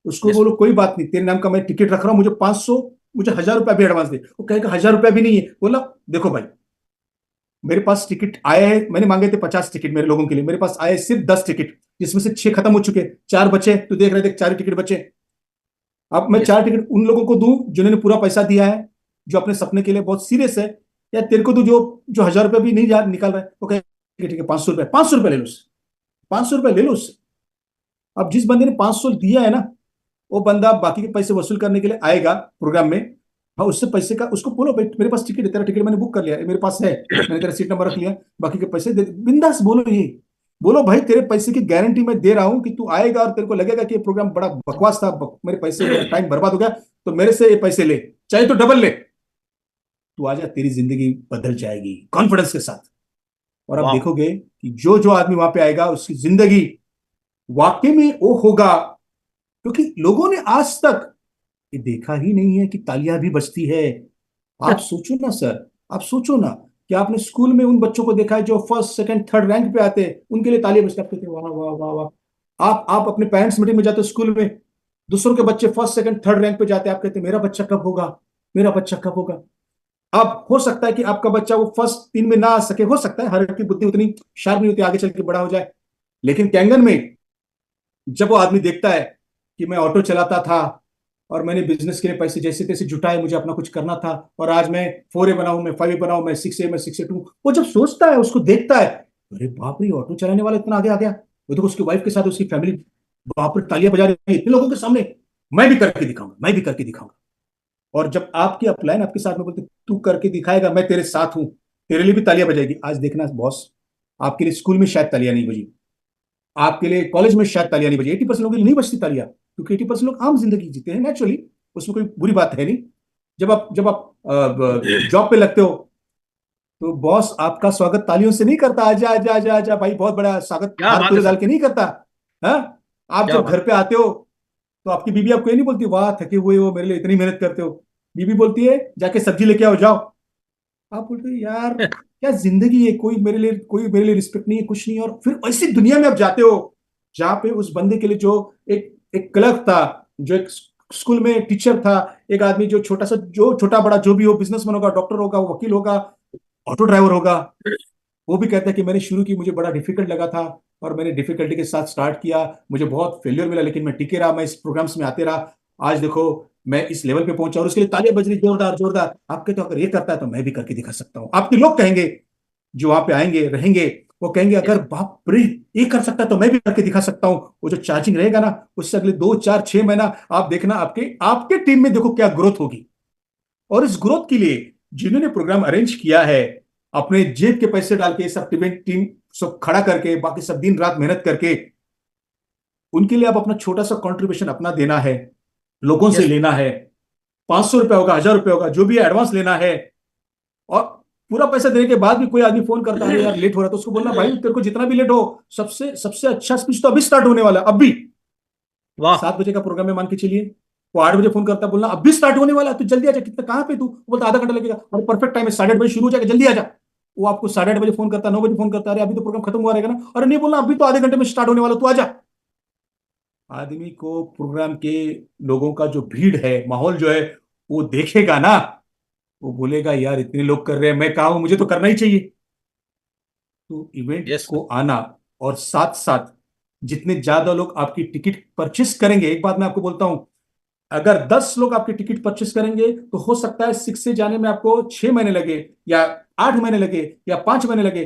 S5: उसको
S1: Yes.
S5: बोलो कोई बात नहीं, तेरे नाम का मैं टिकट रख रहा हूं, मुझे 500, मुझे 1000 रुपया भी एडवांस दे। वो कहेगा 1000 रुपया भी नहीं है। बोला देखो भाई, मेरे पास टिकट आए हैं, मैंने मांगे थे 50 टिकट मेरे लोगों के लिए, मेरे पास आए सिर्फ 10 टिकट, जिसमें से 6 खत्म हो चुके, 4 बचे, तो देख रहे थे 4 टिकट बचे। अब मैं
S1: Yes.
S5: 4 टिकट उन लोगों को दूं जिन्होंने पूरा पैसा दिया है, जो अपने सपने के लिए बहुत सीरियस है, या तेरे को तो जो जो 1000 रुपया भी नहीं निकाल रहा है, वो कहे ठीक है 500 रुपया, 500 रुपया ले लो उससे, 500 रुपया ले लो उससे। अब जिस बंदे ने 500 दिया है ना, वो बंदा बाकी के पैसे वसूल करने के लिए आएगा प्रोग्राम में। हाँ, उससे पैसे का उसको बोलो भाई मेरे पास टिकट है, तेरा टिकट मैंने बुक कर लिया है, मेरे पास है, मैंने तेरा सीट नंबर रख लिया, बाकी के पैसे दे, बिंदास बोलो। ये बोलो भाई तेरे पैसे की गारंटी मैं दे रहा हूं कि तू आएगा और तेरे को लगेगा कि ये प्रोग्राम बड़ा बकवास था, मेरे पैसे, मेरा टाइम बर्बाद हो गया, तो मेरे से ये पैसे ले, चाहे तो डबल ले, तू आजा, तेरी जिंदगी बदल जाएगी कॉन्फिडेंस के साथ। और आप
S1: वाह।
S5: देखोगे कि जो जो आदमी वहां पे आएगा उसकी जिंदगी वाकई में वो होगा, क्योंकि लोगों ने आज तक ये देखा ही नहीं है कि तालियां भी बजती है। आप सोचो ना सर, आप सोचो ना कि आपने स्कूल में उन बच्चों को देखा है जो फर्स्ट सेकंड थर्ड रैंक पे आते हैं, उनके लिए तालियां बजते थे, वाह वाह वाह वाह। आप अपने पेरेंट्स मीटिंग में जाते हो स्कूल में, दूसरों के बच्चे फर्स्ट सेकंड थर्ड रैंक पे जाते हैं, आप कहते हैं मेरा बच्चा कब होगा, मेरा बच्चा कब होगा। अब हो सकता है कि आपका बच्चा वो फर्स्ट 3 में ना आ सके, हो सकता है, हर एक की बुद्धि उतनी शार्प नहीं होती, आगे चल के बड़ा हो जाए। लेकिन कैंगन में जब वो आदमी देखता है कि मैं ऑटो चलाता था और मैंने बिजनेस के लिए पैसे जैसे तैसे जुटाए, मुझे अपना कुछ करना था, और आज मैं 4A बनाऊं, मैं 5A बनाऊं, मैं 6A, मैं 6A2, वो जब सोचता है, उसको देखता है, अरे बाप रे ऑटो चलाने वाला इतना आगे आ गया, वो तो उसकी वाइफ के साथ उसकी फैमिली बाप रे तालियां बजा रही है इतने लोगों के सामने, मैं भी करके दिखाऊंगा, मैं भी करके दिखाऊंगा। और जब आपकी अपलाइन आपके साथ में बोलते तू करके दिखाएगा, मैं तेरे साथ हूं, तेरे लिए भी तालियां बजाएगी। आज देखना बॉस, आपके लिए स्कूल में शायद तालियां नहीं बजी, आपके लिए कॉलेज में शायद तालियां नहीं बजी, 80% लोगों के लिए नहीं बजती तालियां, क्योंकि 80% लोग आम जिंदगी जीते हैं नेचुरली, उसमें कोई बुरी बात है नहीं। जब आप जॉब पे लगते हो तो बॉस आपका स्वागत तालियों से नहीं करता, आजा आजा आजा आजा भाई बहुत बड़ा स्वागत,
S1: क्या
S5: हार
S1: बात है
S5: पूरे डाल
S1: सर,
S5: के नहीं करता। हाँ, आप
S1: क्या
S5: जब
S1: बात।
S5: घर पे आते हो तो आपकी बीबी आपको ये नहीं बोलती वाह थके हुए हो, मेरे लिए इतनी मेहनत करते हो। बीबी बोलती है जाके सब्जी लेके आओ जाओ। आप बोलते हो यार क्या जिंदगी है, कोई मेरे लिए रिस्पेक्ट नहीं है, कुछ नहीं है। और फिर ऐसी दुनिया में आप जाते हो जहां पे उस बंदे के लिए जो एक एक क्लर्क था, जो एक स्कूल में टीचर था, एक आदमी जो छोटा बड़ा जो भी हो, बिजनेसमैन होगा, डॉक्टर होगा, वकील होगा, ऑटो ड्राइवर होगा, वो भी कहता है कि मैंने शुरू की, मुझे बड़ा डिफिकल्ट लगा था और मैंने डिफिकल्टी के साथ स्टार्ट किया, मुझे बहुत फेलियर मिला, लेकिन मैं टिके रहा, मैं इस प्रोग्राम्स में आते रहा, आज देखो मैं इस लेवल पे पहुंचा, और उसके लिए तालियां बज रही जोरदार जोरदार। आपके तो अगर ये करता है तो मैं भी करके दिखा सकता हूं। आपके लोग कहेंगे जो वहां पे आएंगे रहेंगे, वो कहेंगे अगर बाप रे ये कर सकता है तो मैं भी करके दिखा सकता हूं। वो जो चार्जिंग रहेगा ना, उससे अगले 2 4 6 महीना आप देखना आपके आपके टीम में देखो क्या ग्रोथ होगी। और इस ग्रोथ के लिए जिन्होंने प्रोग्राम अरेंज किया है, अपने जेब के पैसे डाल के सब टीम सब खड़ा करके, बाकी सब दिन रात मेहनत करके, उनके लिए आप अपना छोटा सा कंट्रीब्यूशन अपना देना है, लोगों से
S1: यस।
S5: लेना है, 500 रुपया होगा, 1000 रुपया होगा, जो भी एडवांस लेना है। और पूरा पैसा देने के बाद भी कोई आदमी फोन करता है यार लेट हो रहा है, तो उसको बोलना भाई तेरे को जितना भी लेट हो, सबसे सबसे अच्छा स्पीच तो अभी स्टार्ट होने वाला है, अभी
S1: वाह।
S5: 7 बजे का प्रोग्राम है मान के चलिए, वो 8 बजे फोन करता है, बोलना अभी स्टार्ट होने वाला है, तू जल्दी आ जा, कितना कहाँ पे तू, वो बोलता आधा घंटा लगेगा, और परफेक्ट टाइम है 8:30 शुरू हो जाएगा, जल्दी आ जा। वो आपको 8:30 फोन करता है, 9 बजे फोन करता है, अरे अभी तो प्रोग्राम खत्म हुआ रहेगा ना, अरे नहीं बोलना अभी तो आधे घंटे में स्टार्ट होने वाला, तू आ जा। आदमी को प्रोग्राम के लोगों का जो भीड़ है, माहौल जो है, वो देखेगा ना, वो बोलेगा यार इतने लोग कर रहे हैं, मैं कहा हूं मुझे तो करना ही चाहिए। तो इवेंट
S1: यस।
S5: को आना, और साथ साथ जितने ज्यादा लोग आपकी टिकट परचेस करेंगे, एक बात मैं आपको बोलता हूं, अगर 10 लोग आपकी टिकट परचेस करेंगे तो हो सकता है 6 से जाने में आपको 6 महीने लगे, या 8 महीने लगे, या 5 महीने लगे।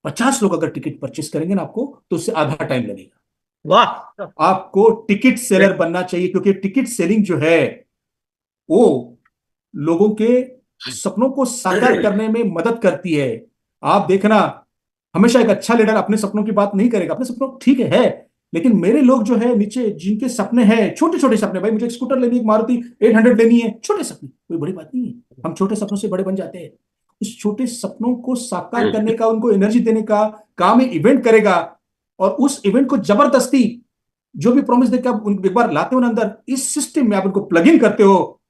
S5: 50 लोग अगर टिकट परचेस करेंगे ना आपको, तो उससे आधा टाइम लगेगा।
S1: वाह।
S5: आपको टिकट सेलर बनना चाहिए, क्योंकि टिकट सेलिंग जो है वो लोगों के सपनों को साकार करने में मदद करती है। आप देखना, हमेशा एक अच्छा लीडर अपने सपनों की बात नहीं करेगा, अपने सपनों ठीक है, लेकिन मेरे लोग जो है नीचे, जिनके सपने हैं छोटे छोटे सपने, भाई मुझे एक स्कूटर लेनी है, एक मारुति 800 लेनी है, छोटे सपने, कोई बड़ी बात नहीं है, हम छोटे सपनों से बड़े बन जाते हैं। उस छोटे सपनों को साकार करने का, उनको एनर्जी देने का काम इवेंट करेगा। और उस इवेंट को जबरदस्ती जो भी प्रॉमिस देकर आप एक बार लाते हो ना अंदर, इस सिस्टम में आप उनको प्लग इन करते हो,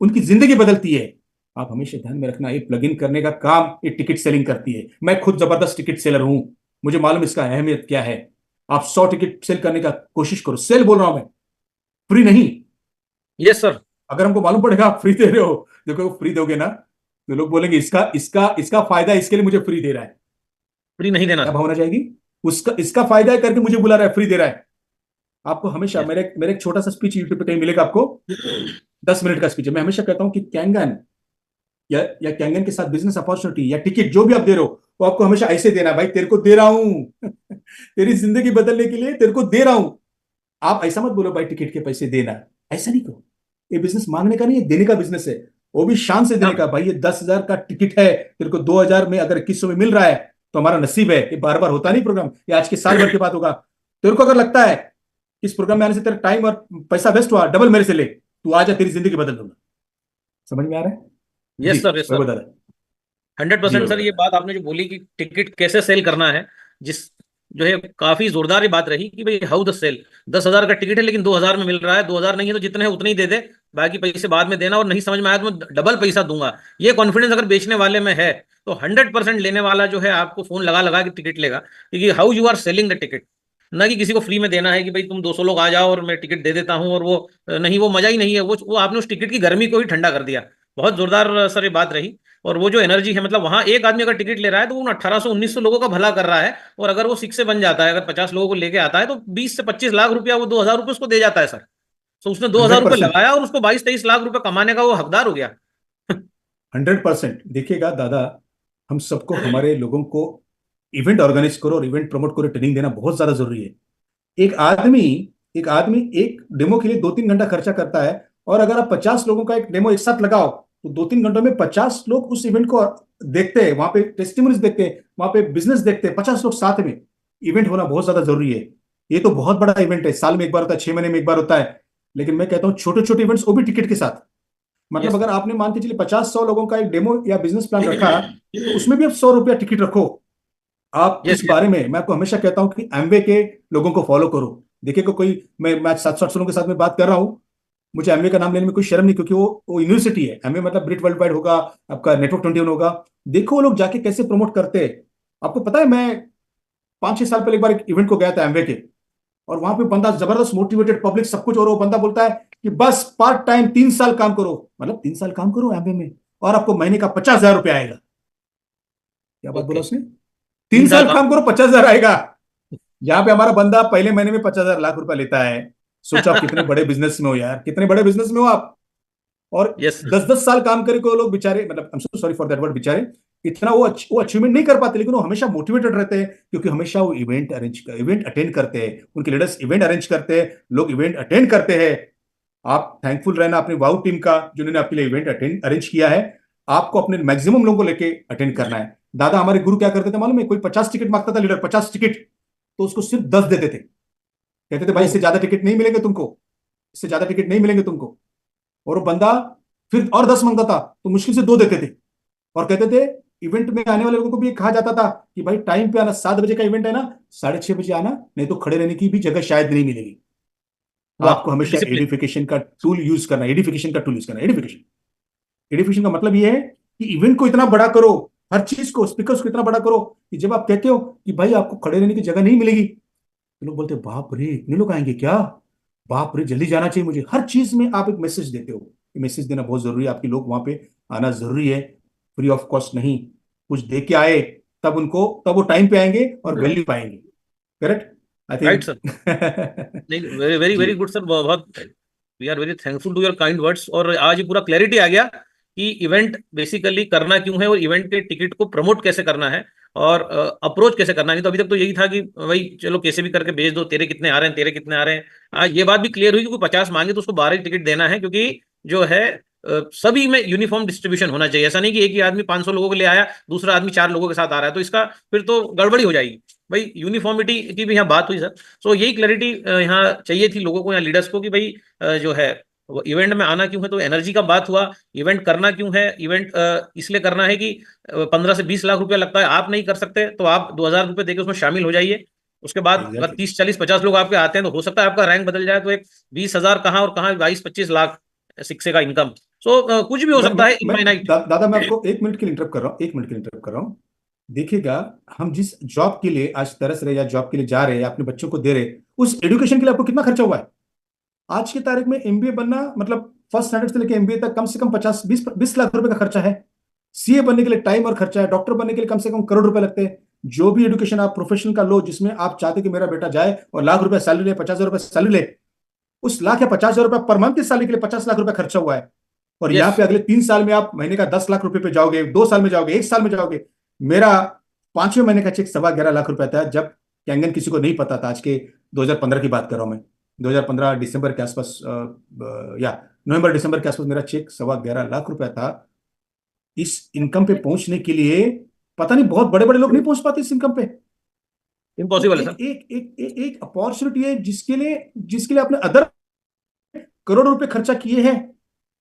S5: उनकी जिंदगी बदलती है। आप हमेशा ध्यान में रखना, ये प्लग इन करने का काम ये टिकट सेलिंग करती है। मैं खुद जबरदस्त टिकट सेलर हूं, मुझे मालूम इसका अहमियत क्या है। आप 100 टिकट सेल करने का कोशिश करो, सेल बोल रहा हूं मैं, फ्री नहीं।
S1: Yes sir.
S5: अगर हमको मालूम पड़ेगा आप फ्री दे रहे हो, देखो फ्री दोगे ना तो लोग बोलेंगे इसका इसका इसका फायदा है, इसके लिए मुझे फ्री दे रहा है।
S1: फ्री नहीं देना
S5: क्या
S1: सर।
S5: भावना जाएगी? उसका इसका फायदा है करके मुझे बुला रहा है, फ्री दे रहा है। आपको हमेशा,
S1: यस।
S5: मेरे मेरे एक छोटा सा स्पीच यूट्यूब पे कहीं मिलेगा आपको, 10 मिनट का स्पीच है। मैं हमेशा कहता हूं कि कैंगन या कैंगन के साथ बिजनेस अपॉर्चुनिटी या टिकट जो भी आप दे रहे हो, वो आपको हमेशा ऐसे देना, भाई तेरे को दे रहा हूं तेरी जिंदगी बदलने के लिए तेरे को दे रहा हूं। आप ऐसा मत बोलो भाई टिकट के पैसे देना, ऐसा नहीं करो। ये बिजनेस मांगने का नहीं है, देने का बिजनेस है, वो भी शान से देने का। भाई ये 10,000 का टिकट है, तेरे को 2,000 में अगर 2100 में मिल रहा है तो हमारा नसीब है। ये बार बार होता नहीं प्रोग्राम, ये आज के साल भर के बाद होगा। तेरे को अगर लगता है इस प्रोग्राम में आने से तेरा टाइम और पैसा वेस्ट हुआ, डबल मेरे से ले, तू आ जा, तेरी जिंदगी बदल दूंगा। समझ में आ रहा है? जी
S1: यस सर। यस
S5: वही
S1: सर।
S5: बता रहा है। जी
S1: 100%
S5: वही
S1: सर।
S5: बता
S1: ये
S5: रहा
S1: बात आपने जो बोली कि टिकट कैसे सेल करना है, जिस जो है काफी जोरदार ये बात रही कि भाई हाउ द सेल। 10,000 का टिकट है लेकिन 2,000 में मिल रहा है। 2,000 नहीं है तो जितने हैं उतने ही दे दे, बाकी पैसे बाद में देना, और नहीं समझ में आया तो मैं डबल पैसा दूंगा। ये कॉन्फिडेंस अगर बेचने वाले में है तो 100% लेने वाला जो है आपको फोन लगा लगा के टिकट लेगा, क्योंकि how you are selling the ticket. ना कि किसी को फ्री में देना है कि भाई तुम 200 लोग आ जाओ और मैं टिकट दे देता हूं, और वो नहीं, वो मजा ही नहीं है। वो आपने उस टिकट की गर्मी को ही ठंडा कर दिया। बहुत जोरदार सर ये बात रही। और वो जो एनर्जी है, मतलब वहां एक आदमी अगर टिकट ले रहा है तो वो 1800-1900 लोगों का भला कर रहा है। और अगर वो 6 से बन जाता है, अगर 50 लोगों को लेके आता है, तो 20 से 25 लाख रुपया, वो 2,000 रुपये उसको दे जाता है सर। तो उसने 2,000 रुपये
S5: 100%,
S1: लगाया और उसको 22-23 लाख रुपए कमाने का वो हकदार हो गया।
S5: 100%। देखिएगा दादा, हम सबको, हमारे लोगों को इवेंट ऑर्गेनाइज करो और इवेंट प्रमोट करो, ट्रेनिंग देना बहुत ज्यादा जरूरी है। एक आदमी एक डेमो के लिए 2-3 घंटा खर्चा करता है, और अगर आप 50 लोगों का एक डेमो एक साथ लगाओ तो 2-3 घंटों में 50 लोग उस इवेंट को देखते हैं, वहां पे टेस्टिमोनीज देखते हैं, वहां पे बिजनेस देखते हैं, 50 लोग साथ में। इवेंट होना बहुत ज्यादा जरूरी है। ये तो बहुत बड़ा इवेंट है, साल में एक बार होता है, 6 महीने में एक बार होता है, लेकिन मैं कहता हूँ छोटे छोटे इवेंट्स, वो भी टिकट के साथ। मतलब
S1: यस
S5: अगर आपने मान के चलिए 50-100 लोगों का एक डेमो या बिजनेस प्लान रखा, तो उसमें भी आप 100 रुपया टिकट रखो। आप
S1: यस
S5: इस बारे में, मैं आपको हमेशा कहता हूं कि एमवे के लोगों को फॉलो करो। देखिए को कोई, मैं 700-800 लोगों के साथ में बात कर रहा हूं, मुझे एमवे का नाम लेने में कोई शर्म नहीं, क्योंकि वो यूनिवर्सिटी है। एमवे मतलब ब्रिट वर्ल्ड वाइड होगा, आपका नेटवर्क 21 होगा। देखो वो लोग जाके कैसे प्रमोट करते हैं। आपको पता है, मैं 5-6 साल पहले एक बार एक इवेंट को गया था एमवे के, और वहां पे बंदा जबरदस्त मोटिवेटेड, पब्लिक सब कुछ, और वो बंदा बोलता है कि बस पार्ट टाइम 3 साल काम करो, मतलब 3 साल काम करो एमवे में, और आपको महीने का 50,000 रुपया आएगा। क्या बात बोला
S1: ओके।
S5: उसने? तीन
S1: 3 साल
S5: साल
S1: काम।
S5: काम करो, 50,000 आएगा। यहाँ पे हमारा बंदा पहले महीने में 50,000 लाख रुपया लेता है। सोचो आप कितने बड़े बिजनेस में हो यार, कितने बड़े बिजनेस में हो आप। और
S1: यस।
S5: 10-10 साल काम करे को लोग बेचारे, मतलब आई am so sorry for that word, बेचारे इतना वो अचीवमेंट नहीं कर पाते, लेकिन वो हमेशा मोटिवेटेड रहते हैं, क्योंकि हमेशा वो इवेंट अटेंड करते हैं, उनके लीडर्स इवेंट अरेंज करते हैं, लोग इवेंट अटेंड करते हैं। आप थैंकफुल रहना अपनी वाउ टीम का, जिन्होंने आपके लिए इवेंट अरेंज किया है। आपको अपने मैक्सिमम लोगों को लेके अटेंड करना है। दादा हमारे गुरु क्या करते थे मालूम है? कोई 50 टिकट मांगता था लीडर, 50 टिकट, तो उसको सिर्फ 10 देते थे। कहते थे भाई इससे ज्यादा टिकट नहीं मिलेंगे तुमको, इससे ज्यादा टिकट नहीं मिलेंगे तुमको। और वो बंदा फिर और 10 मांगता था तो मुश्किल से 2 देते थे, और कहते थे इवेंट में आने वाले लोगों को भी कहा जाता था कि भाई टाइम पे आना, 7 बजे का इवेंट है ना, 6:30 बजे आना, नहीं तो खड़े रहने की भी जगह शायद नहीं मिलेगी।
S1: वाह।
S5: आपको हमेशा
S1: डिसिप्लिन।
S5: एडिफिकेशन का टूल यूज करना, एडिफिकेशन का टूल यूज करना। एडिफिकेशन एडिफिकेशन का मतलब ये है कि इवेंट को इतना बड़ा करो, हर चीज को, स्पीकर्स को इतना बड़ा करो कि जब आप कहते हो कि भाई आपको खड़े रहने की जगह नहीं मिलेगी, तो लोग बोलते हैं बाप रे इतने लोग आएंगे क्या, बाप रे जल्दी जाना चाहिए मुझे। हर चीज में आप एक मैसेज देते हो, मैसेज देना बहुत जरूरी है। आपके लोग वहां पे आना जरूरी है, फ्री ऑफ कॉस्ट नहीं, कुछ दे के आए, तब वो टाइम पे आएंगे और वैल्यू पाएंगे। Correct I
S1: right sir.
S5: Think
S1: नहीं, वेरी वेरी
S5: जी
S1: वेरी गुड सर। बहुत we are very thankful to your kind words. और आज ये पूरा क्लैरिटी आ गया कि इवेंट बेसिकली करना क्यों है, और इवेंट के टिकट को प्रमोट कैसे करना है, और अप्रोच कैसे करना है। नहीं तो अभी तक तो यही था कि भाई चलो कैसे भी करके भेज दो, तेरे कितने आ रहे हैं, तेरे कितने आ रहे हैं। आज ये बात भी क्लियर हुई कि कोई 50 मांगे तो उसको 12 ही टिकट देना है, क्योंकि जो है सभी में यूनिफॉर्म डिस्ट्रीब्यूशन होना चाहिए। ऐसा नहीं कि एक ही आदमी 500 लोगों के लिए आया, दूसरा आदमी 4 लोगों के साथ आ रहा है, तो इसका फिर तो गड़बड़ी हो जाएगी। भाई यूनिफॉर्मिटी की भी यहाँ बात हुई सर। सो यही क्लैरिटी यहाँ चाहिए थी लोगों को, यहाँ लीडर्स को, कि भाई जो है वो इवेंट में आना क्यों है। तो एनर्जी का बात हुआ, इवेंट करना क्यों है। इवेंट इसलिए करना है कि 15 से 20 लाख रुपया लगता है, आप नहीं कर सकते तो आप 2,000 रुपये देके उसमें शामिल हो जाइए। उसके बाद अगर
S5: एग्जैक्टली
S1: 30 40 50 लोग आपके आते हैं तो हो सकता है आपका रैंक बदल जाए, तो एक 20,000 कहाँ और कहाँ 22 25 लाख शिक्षे का इनकम। सो कुछ भी हो सकता है इनफाइनाइट।
S5: दादा मैं आपको 1 मिनट के लिए इंटरप्ट कर रहा हूँ, 1 मिनट के लिए इंटरप्ट कर रहा हूँ। देखिएगा, हम जिस जॉब के लिए आज तरस रहे या जॉब के लिए जा रहे हैं या अपने बच्चों को दे रहे, उस एजुकेशन के लिए आपको कितना खर्चा हुआ है? आज की तारीख में एमबीए बनना मतलब फर्स्ट स्टैंडर्ड से लेकर एमबीए तक कम से कम 50 20 20 लाख रुपए का खर्चा है। सीए बनने के लिए टाइम और खर्चा है, डॉक्टर बनने के लिए कम से कम करोड़ रुपए लगते हैं। जो भी एजुकेशन आप प्रोफेशन का लो जिसमें आप चाहते कि मेरा बेटा जाए और लाख रुपए सैलरी ले, 50,000 रुपए सैलरी ले, उस लाख या 50,000 रुपए पर मंथ की सैलरी के लिए 50 लाख रुपए खर्चा हुआ है। और यहाँ
S1: यस,
S5: पे अगले 3 साल में आप महीने का 10 लाख रुपए पे जाओगे, 2 साल में जाओगे, 1 साल में जाओगे। मेरा 5वें महीने का चेक 11.25 लाख रुपए था जब कैंगन किसी को नहीं पता था। आज के 2015 की बात कर रहा हूं मैं, 2015 दिसंबर के आसपास या नवंबर दिसंबर के आसपास मेरा चेक 11.25 लाख रुपए था। इस इनकम पे पहुंचने के लिए पता नहीं बहुत बड़े बड़े लोग नहीं पहुंच पाते इस इनकम पे। तो
S1: इम्पॉसिबल है
S5: एक
S1: सर।
S5: एक एक एक, एक अपॉर्चुनिटी है जिसके लिए आपने अदर करोड़ों रुपए खर्चा किए हैं।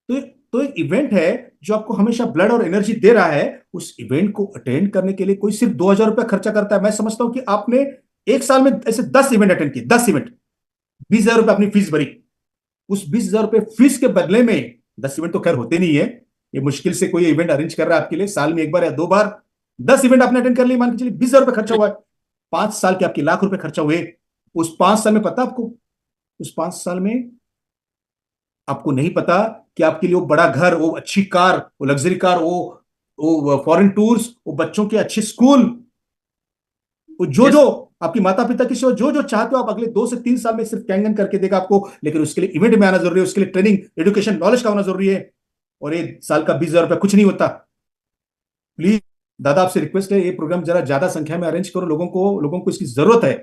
S5: तो तो एक इवेंट है जो आपको हमेशा ब्लड और एनर्जी दे रहा है। उस इवेंट को अटेंड करने के लिए कोई सिर्फ 2,000 रुपया खर्चा करता है। मैं समझता हूं कि आपने एक साल में ऐसे 10 इवेंट अटेंड किए, 10 इवेंट, 20,000 रुपये अपनी फीस भरी। उस 20,000 रुपये फीस के बदले में 10 इवेंट तो खैर होते नहीं है, ये मुश्किल से कोई इवेंट अरेंज कर रहा है आपके लिए साल में 1 बार या 2 बार। 10 इवेंट आपने अटेंड कर लिए, मान के चलिए 20,000 रुपये खर्चा हुआ है। 5 साल के आपके लाख रुपए खर्चा हुए। उस 5 साल में पता आपको, उस 5 साल में आपको नहीं पता कि आपके लिए वो बड़ा घर, वो अच्छी कार, वो लग्जरी कार, वो फॉरेन टूर्स, वो बच्चों के अच्छे स्कूल, वो जो
S1: यस,
S5: जो आपकी माता पिता की सेवा, जो जो चाहते हो आप अगले 2 से 3 साल में सिर्फ कैंगन करके देगा आपको। लेकिन उसके लिए इवेंट में आना जरूरी है, उसके लिए ट्रेनिंग, एजुकेशन, नॉलेज का होना जरूरी है। और ये साल का 20,000 रुपया कुछ नहीं होता। प्लीज दादा आपसे रिक्वेस्ट है, ये प्रोग्राम जरा ज्यादा संख्या में अरेंज करो, लोगों को इसकी जरूरत है।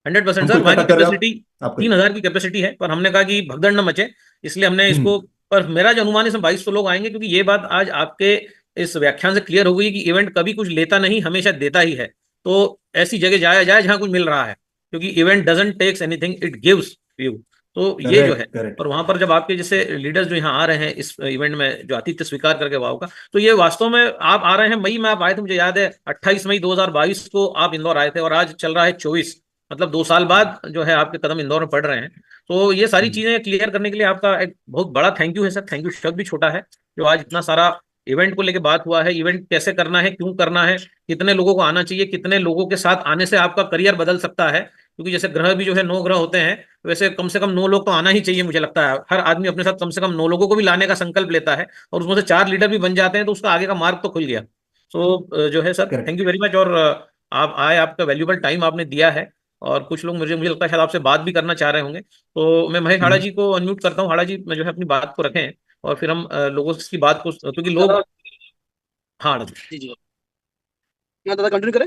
S1: 100%
S5: हमको
S1: सर।
S5: इकट्ठा
S1: हमारी
S5: कर रहे हो
S1: कैपेसिटी
S5: आप करिए।
S1: 3,000 की कैपेसिटी है, पर हमने कहा कि भगदड़ न मचे, इसलिए हमने इसको,
S5: हम्म।
S1: पर मेरा जो अनुमान है इसमें 2200 लोग आएंगे, क्योंकि ये बात आज आपके इस व्याख्यान से क्लियर हो गई कि इवेंट कभी कुछ लेता नहीं, हमेशा देता ही है। तो ऐसी जगह जाया जाए जहां कुछ मिल रहा है, क्योंकि event doesn't takes anything, it gives you. तो ये जो है,
S5: करेक्ट करेक्ट।
S1: और वहां पर जब आपके जैसे लीडर्स जो यहाँ आ रहे हैं इस इवेंट में, जो आतिथ्य स्वीकार करके वाव का, तो ये वास्तव में आप आ रहे हैं, मई में आप आए थे, मुझे याद है 28 मई 2022 को आप इंदौर आए थे, और आज चल रहा है 24, मतलब 2 साल बाद जो है आपके कदम इंदौर में पड़ रहे हैं। तो ये सारी चीजें क्लियर करने के लिए आपका एक बहुत बड़ा थैंक यू है सर। थैंक यू शब्द भी छोटा है, जो आज इतना सारा इवेंट को लेके बात हुआ है, इवेंट कैसे करना है, क्यों करना है, कितने लोगों को आना चाहिए, कितने लोगों के साथ आने से आपका करियर बदल सकता है, क्योंकि जैसे ग्रह भी जो है 9 ग्रह होते हैं, वैसे कम से कम 9 लोग तो आना ही चाहिए। मुझे लगता है हर आदमी अपने साथ कम से कम 9 लोगों को भी लाने का संकल्प लेता है, और उसमें से 4 लीडर भी बन जाते हैं, तो उसका आगे का मार्ग तो खुल गया। सो जो है sir,
S5: correct.
S1: Thank you very much. और आप आए, आपका वैल्यूबल टाइम आपने दिया है, और कुछ लोग मुझे मुझे लगता है शायद आपसे बात भी करना चाह रहे होंगे। तो मैं महेश हाड़ा जी को अनम्यूट करता हूँ। हाड़ा जी मैं जो है अपनी बात को रखें, और फिर हम लोगों की बात को, क्योंकि लोग, हाँ हाड़ा जी,
S2: जी जी हाँ दादा कंटिन्यू करें।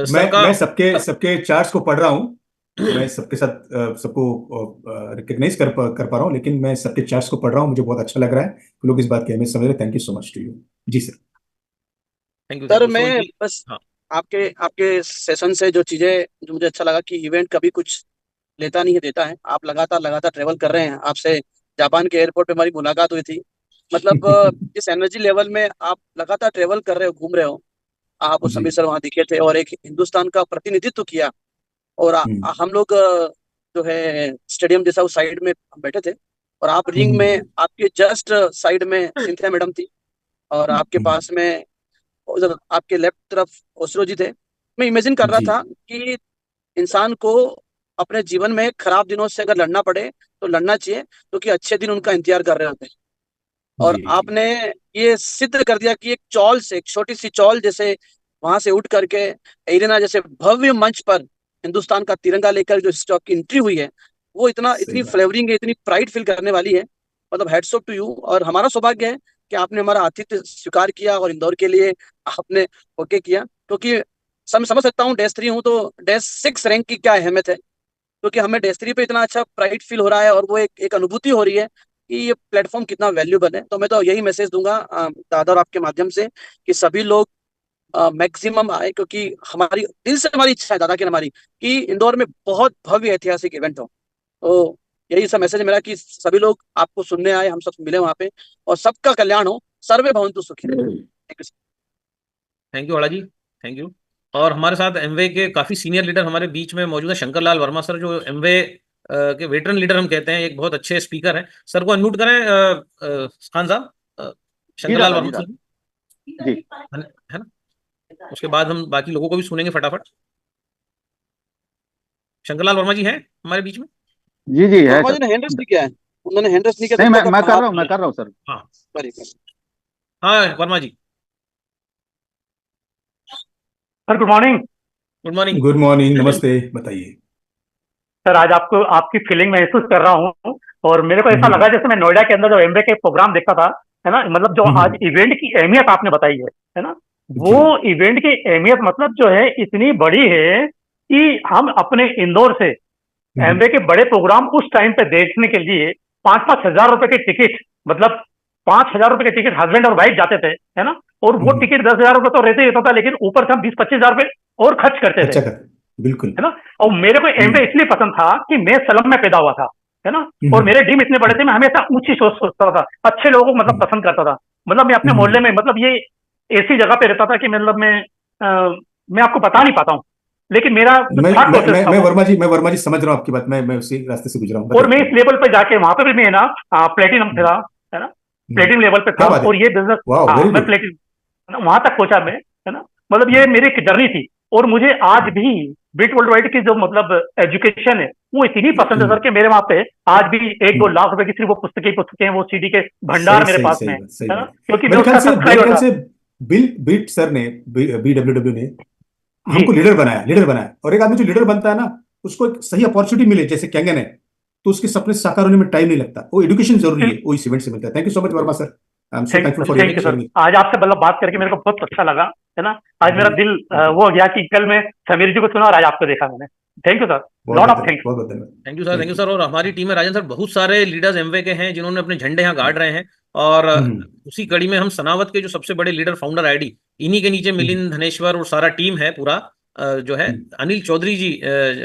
S1: सर का,
S5: मैं सबके सबके चार्ट्स को पढ़ रहा हूँ। मैं सबके साथ सबको रिकग्नाइज कर पा रहा हूँ, लेकिन मैं सबके चार्ट्स को पढ़ रहा हूँ, मुझे बहुत अच्छा लग रहा है कि लोग इस बात की अहमियत समझ रहे हैं। Thank you so much to you. जी sir.
S1: Thank you thank
S2: sir
S1: you. So
S2: मैं
S1: जी,
S2: बस
S1: हाँ,
S2: आपके आपके सेशन से जो चीजें जो मुझे अच्छा लगा कि इवेंट कभी कुछ लेता नहीं है, देता है। आप लगातार लगातार ट्रेवल कर रहे हैं। आपसे जापान के एयरपोर्ट पे हमारी मुलाकात हुई थी। मतलब जिस एनर्जी लेवल में आप लगातार ट्रेवल कर रहे हो, घूम रहे हो, आप उस
S5: जी।
S2: समय सर वहाँ दिखे थे और एक हिंदुस्तान का प्रतिनिधित्व किया। और हम लोग जो है स्टेडियम जैसा उस साइड में हम बैठे थे, और आप रिंग में,
S5: हम्म,
S2: आपके जस्ट साइड में सिंथिया मैडम थी, और आपके
S5: हम्म,
S2: पास में उधर आपके लेफ्ट तरफ ओसरो जी थे। मैं इमेजिन कर रहा
S5: जी
S2: था कि इंसान को अपने जीवन में खराब दिनों से अगर लड़ना पड़े तो लड़ना चाहिए, क्योंकि अच्छे दिन उनका इंतजार कर रहे होते हैं। और
S5: जी जी।
S2: आपने ये सिद्ध कर दिया कि एक चौल से, एक छोटी सी चौल जैसे वहां से उठ करके एरिना जैसे भव्य मंच पर हिंदुस्तान का तिरंगा लेकर जो स्टॉक की एंट्री हुई है, वो इतना
S5: सही
S2: इतनी
S5: बात।
S2: फ्लेवरिंग है, इतनी प्राइड फील करने वाली है। मतलब हेड्स ऑफ टू यू। और हमारा सौभाग्य है कि आपने हमारा आतिथ्य स्वीकार किया और इंदौर के लिए आपने ओके किया। क्योंकि समझ सकता हूँ डैश 3 हूँ तो डैश 6 रैंक की क्या अहमियत है, क्योंकि हमें डैश 3 पे इतना अच्छा प्राइड फील हो रहा है, और वो एक अनुभूति हो रही है कि ये प्लेटफॉर्म कितना वैल्यूबल है। तो मैं तो यही मैसेज दूंगा दादा और आपके माध्यम से कि सभी लोग मैक्सिमम आए, क्योंकि हमारी दिल से हमारी इच्छा है दादा की, हमारी कि इंदौर में बहुत भव्य ऐतिहासिक इवेंट हो। तो यही सा मैसेज है मेरा कि सभी लोग आपको सुनने आए, हम सब मिले वहां पे, और सबका कल्याण हो। सर्वे भवन्तु सुखिनः। Thank you.
S1: Thank you Hada ji, thank you. और हमारे साथ एमवे के काफी सीनियर लीडर हमारे बीच में मौजूद है, शंकर लाल वर्मा सर, जो एमवे के वेटरन लीडर हम कहते हैं, एक बहुत अच्छे स्पीकर हैं। सर को अनम्यूट करें, खान साहब,
S3: जी
S1: शंकर लाल
S3: दादा,
S1: वर्मा
S3: जी
S1: सर,
S3: दादा, जी
S1: है ना? उसके बाद हम बाकी लोगों को भी सुनेंगे फटाफट। शंकर लाल वर्मा जी हैं हमारे बीच में?
S3: जी जी है
S2: वर्मा जी
S3: सर।
S2: ने हैंड रेस नहीं किया है, उन्होंने हैंड रेस नहीं किया,
S3: नहीं,
S2: तो
S3: मैं
S2: उनको
S3: मैं कर
S2: हाथ
S3: रहा हूँ, मैं
S2: मिला
S3: कर रहा हूँ सर।
S1: हाँ
S2: करिए।
S1: हाँ, Verma ji,
S6: sir good morning.
S1: Good morning.
S5: Good morning, नमस्ते, बताइए।
S6: सर आज आपको आपकी फीलिंग महसूस कर रहा हूँ, और मेरे को ऐसा
S5: हम्म,
S6: लगा जैसे मैं नोएडा के अंदर जो एमबे के प्रोग्राम देखता था, है ना, मतलब जो आज
S5: हम्म,
S6: इवेंट की अहमियत आपने बताई है ना,
S5: जी,
S6: वो इवेंट की अहमियत मतलब जो है इतनी बड़ी है कि हम अपने इंदौर से
S5: हम्म,
S6: एमबे के बड़े प्रोग्राम उस टाइम पे देखने के लिए 5,000 रुपए के टिकट, मतलब 5,000 रुपए के टिकट हस्बैंड और वाइफ जाते थे, है ना, और वो
S5: हम्म,
S6: टिकट 10,000 रुपए तो रहते ही रहता था, लेकिन ऊपर से हम 20-25 हजार रुपए और खर्च करते थे,
S5: अच्छा कर, बिल्कुल।
S6: है ना। और मेरे को
S5: हम्म,
S6: एमवे इसलिए पसंद था कि मैं सलम में पैदा हुआ था, है ना, और
S5: हम्म,
S6: मेरे ड्रीम इतने बड़े थे, मैं हमेशा ऊंची सोच सोचता था, अच्छे लोगों को मतलब
S5: हम्म,
S6: पसंद करता था, मतलब मैं अपने मोहल्ले
S5: हम्म,
S6: में, मतलब ये ऐसी जगह पे रहता था कि मतलब मैं आपको बता नहीं पाता हूँ, लेकिन मेरा जो
S5: मैं
S6: थॉट
S5: मैं
S6: प्रोसेस
S5: मैं
S6: था
S5: मैं
S6: वो,
S5: वर्मा जी समझ रहा हूँ आपकी बात। मैं उसी रास्ते से गुजरा हूँ,
S6: और
S5: बताइए
S6: मैं इस
S5: बताइए।
S6: लेवल पे जाके वहां पे भी मैं ना प्लेटिनम
S5: हम्म,
S6: था, है ना,
S5: हम्म,
S6: प्लेटिनम लेवल पे
S5: क्या
S6: था,
S5: बात है,
S6: और ये बिजनेस,
S5: वाह,
S6: हाँ
S5: वेरी
S6: मैं
S5: गुड।
S6: प्लेटिनम वहां तक पहुंचा मैं, है ना, मतलब ये मेरी एक जर्नी थी। और मुझे आज भी बिट वर्ल्ड वाइड की जो मतलब एजुकेशन है वो इतनी पसंद है सर, कि मेरे वहां पे आज भी 1-2 लाख रुपए की सिर्फ वो पुस्तकें वो सीडी के
S5: सही
S6: भंडार मेरे
S5: सही
S6: पास में
S5: सही
S6: है
S5: बात, सही
S6: है ना,
S5: बात।
S6: क्योंकि मैं उसका
S5: मेरे
S6: सब्सक्राइबर
S5: ख्याल
S6: था।
S5: से बिल बीट सर ने, BWW ने
S6: जी
S5: हमको लीडर बनाया। और एक आदमी जो लीडर बनता है ना, उसको एक सही अपॉर्चुनिटी मिले, जैसे कैंगन है, तो उसके सपने साकार होने में टाइम नहीं लगता। वो एजुकेशन जरूरी है, वो इस इवेंट से मिलता है। Thank you so much Verma sir, I am so thankful for
S6: thank you sir,
S5: sharing.
S6: आज आपसे मतलब बात करके मेरे को बहुत अच्छा लगा, है ना। आज मेरा
S5: जी,
S6: दिल
S5: थैंक यू,
S6: वो हो गया कि कल मैं समीर जी को सुना और आज आपको देखा मैंने। थैंक यू सर,
S5: बहुत
S6: लॉट
S5: बहुत
S6: ऑफ
S5: धन्यवाद,
S6: थैंक्स।
S5: बहुत बहुत धन्यवाद।
S1: Thank you sir, thank
S5: thank
S1: you
S5: you.
S1: Sir. और हमारी टीम में राजन सर बहुत सारे लीडर्स एमवे के हैं जिन्होंने अपने झंडे यहाँ गाड़ रहे हैं। और
S5: हम्म,
S1: उसी कड़ी में हम सनावत के जो सबसे बड़े लीडर, फाउंडर आईडी, इन्हीं के नीचे
S5: हम्म,
S1: मिलिंद, धनेश्वर और सारा टीम है पूरा, जो है
S5: हम्म,
S1: अनिल चौधरी जी,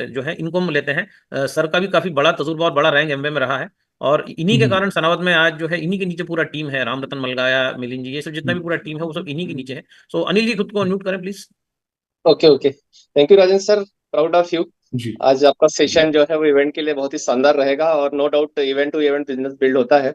S1: जो है इनको हम लेते हैं। सर का भी काफी बड़ा तजुर्बा और बड़ा रैंक एमवे में रहा है, और इन्हीं के
S5: हम्म,
S1: कारण सनावत में आज जो है इन्हीं के नीचे पूरा टीम है। राम रतन मलगाया, मिलिंद जी, ये सब जितना भी
S5: हम्म,
S1: पूरा टीम है वो सब इन्हीं के नीचे है। सो अनिल जी खुद को अनम्यूट करें please.
S7: Okay okay, thank you Rajan sir, proud of you.
S5: जी,
S7: आज आपका
S5: थैंक
S7: सेशन जो है वो इवेंट के लिए बहुत ही शानदार रहेगा, और no doubt event to event business build होता है।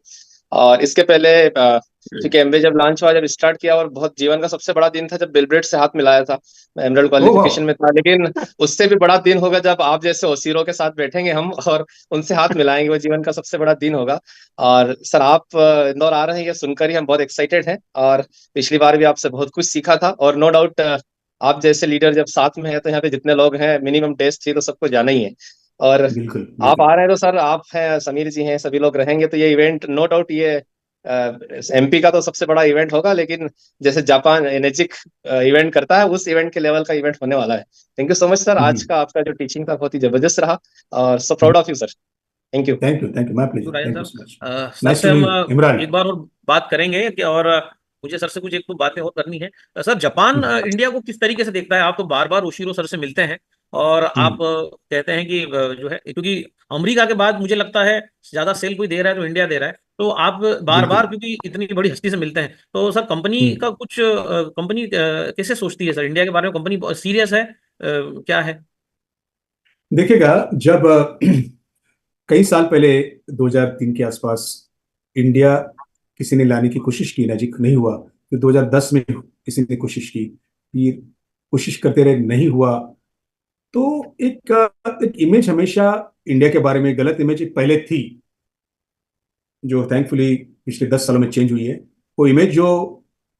S7: और इसके पहले चूंकि एमवे जब लॉन्च हुआ, जब स्टार्ट किया, और बहुत जीवन का सबसे बड़ा दिन था जब बिलब्रेट से हाथ मिलाया था। मैं एमरल्ड
S5: यू। ओ वाह,
S7: क्वालिफिकेशन में था, लेकिन उससे भी बड़ा दिन होगा जब आप जैसे ओसीरो के साथ बैठेंगे हम और उनसे हाथ मिलाएंगे, वो जीवन का सबसे बड़ा दिन होगा। और सर आप इंदौर आ रहे हैं, ये सुनकर ही हम बहुत एक्साइटेड हैं। और पिछली बार भी आपसे बहुत कुछ सीखा था, और नो डाउट आप जैसे लीडर जब साथ में है तो यहाँ पे जितने लोग हैं मिनिमम टेस्ट थी तो सबको जाना ही है। और
S5: बिल्कुल
S7: आप
S5: बिल्कुल।
S7: आ रहे हैं तो सर आप हैं, समीर जी हैं, सभी लोग रहेंगे, तो ये इवेंट नो डाउट ये एमपी का तो सबसे बड़ा इवेंट होगा, लेकिन जैसे जापान एनर्जिक इवेंट करता है उस इवेंट के लेवल का इवेंट होने वाला है। Thank you so much sir, आज का आपका जो टीचिंग था बहुत ही जबरदस्त रहा, और so proud of you sir. Thank you.
S5: Thank you, my
S1: thank you
S5: pleasure,
S1: Rajan
S5: thank you
S1: sir.
S5: So much.
S1: Sir
S5: nice
S1: से
S5: टू नो
S1: हम
S5: यू, इमरान।
S1: एक बार और बात करेंगे कि, और मुझे सर से कुछ एक दो बातें और करनी है। सर जापान इंडिया को किस तरीके से देखता है? आप तो बार बार ओशिरो सर से मिलते हैं, और आप कहते हैं कि जो है, क्योंकि अमेरिका के बाद मुझे लगता है ज्यादा सेल कोई दे रहा है तो इंडिया दे रहा है, तो आप बार
S5: बिल्कुल।
S1: बार क्योंकि इतनी बड़ी हस्ती से मिलते हैं, तो सर कंपनी का कुछ, कंपनी कैसे सोचती है सर इंडिया के बारे में? कंपनी सीरियस है, क्या है?
S5: देखिएगा, जब कई साल पहले 2003 के आसपास इंडिया किसी ने लाने की कोशिश की, नजीक नहीं हुआ। फिर 2010 में किसी ने कोशिश की, फिर कोशिश करते रहे, नहीं हुआ। तो एक इमेज हमेशा इंडिया के बारे में, गलत इमेज एक पहले थी, जो थैंकफुली पिछले 10 सालों में चेंज हुई है। वो इमेज जो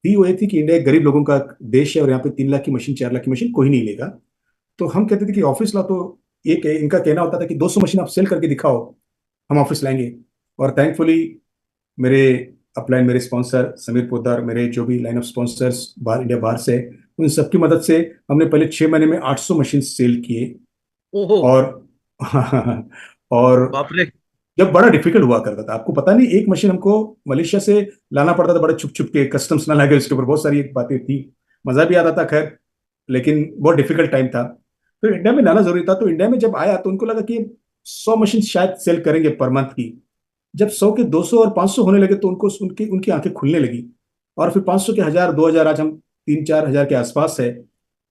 S5: थी वो ये थी कि इंडिया एक गरीब लोगों का देश है, और यहाँ पे 3 लाख की मशीन, 4 लाख की मशीन कोई नहीं लेगा। तो हम कहते थे कि ऑफिस ला, तो इनका कहना होता था कि 200 मशीन आप सेल करके दिखाओ, हम ऑफिस लाएंगे। और थैंकफुली मेरे अपलाइन, मेरे स्पॉन्सर समीर पोद्दार, मेरे जो भी लाइन ऑफ स्पॉन्सर्स बाहर, इंडिया बाहर से, उन सबकी मदद से हमने पहले 6 महीने में 800 मशीन सेल किए।
S1: ओहो,
S5: और और
S1: बाप रे।
S5: जब बड़ा डिफिकल्ट हुआ करता था, आपको पता नहीं, एक मशीन हमको मलेशिया से लाना पड़ता था, बड़ा छुप छुप के, कस्टम्स ना लगे उसके ऊपर, बहुत सारी बातें थी। मजा भी आता था खैर, लेकिन बहुत डिफिकल्ट टाइम था। तो इंडिया में लाना जरूरी था। तो इंडिया में जब आया तो उनको लगा कि 100 मशीन शायद सेल करेंगे पर मंथ की। जब 100 के 200 और 500 होने लगे तो उनको, उनकी उनकी आंखें खुलने लगी। और फिर 500 के 1000, 2000, आज हम 3-4 हजार के आसपास है।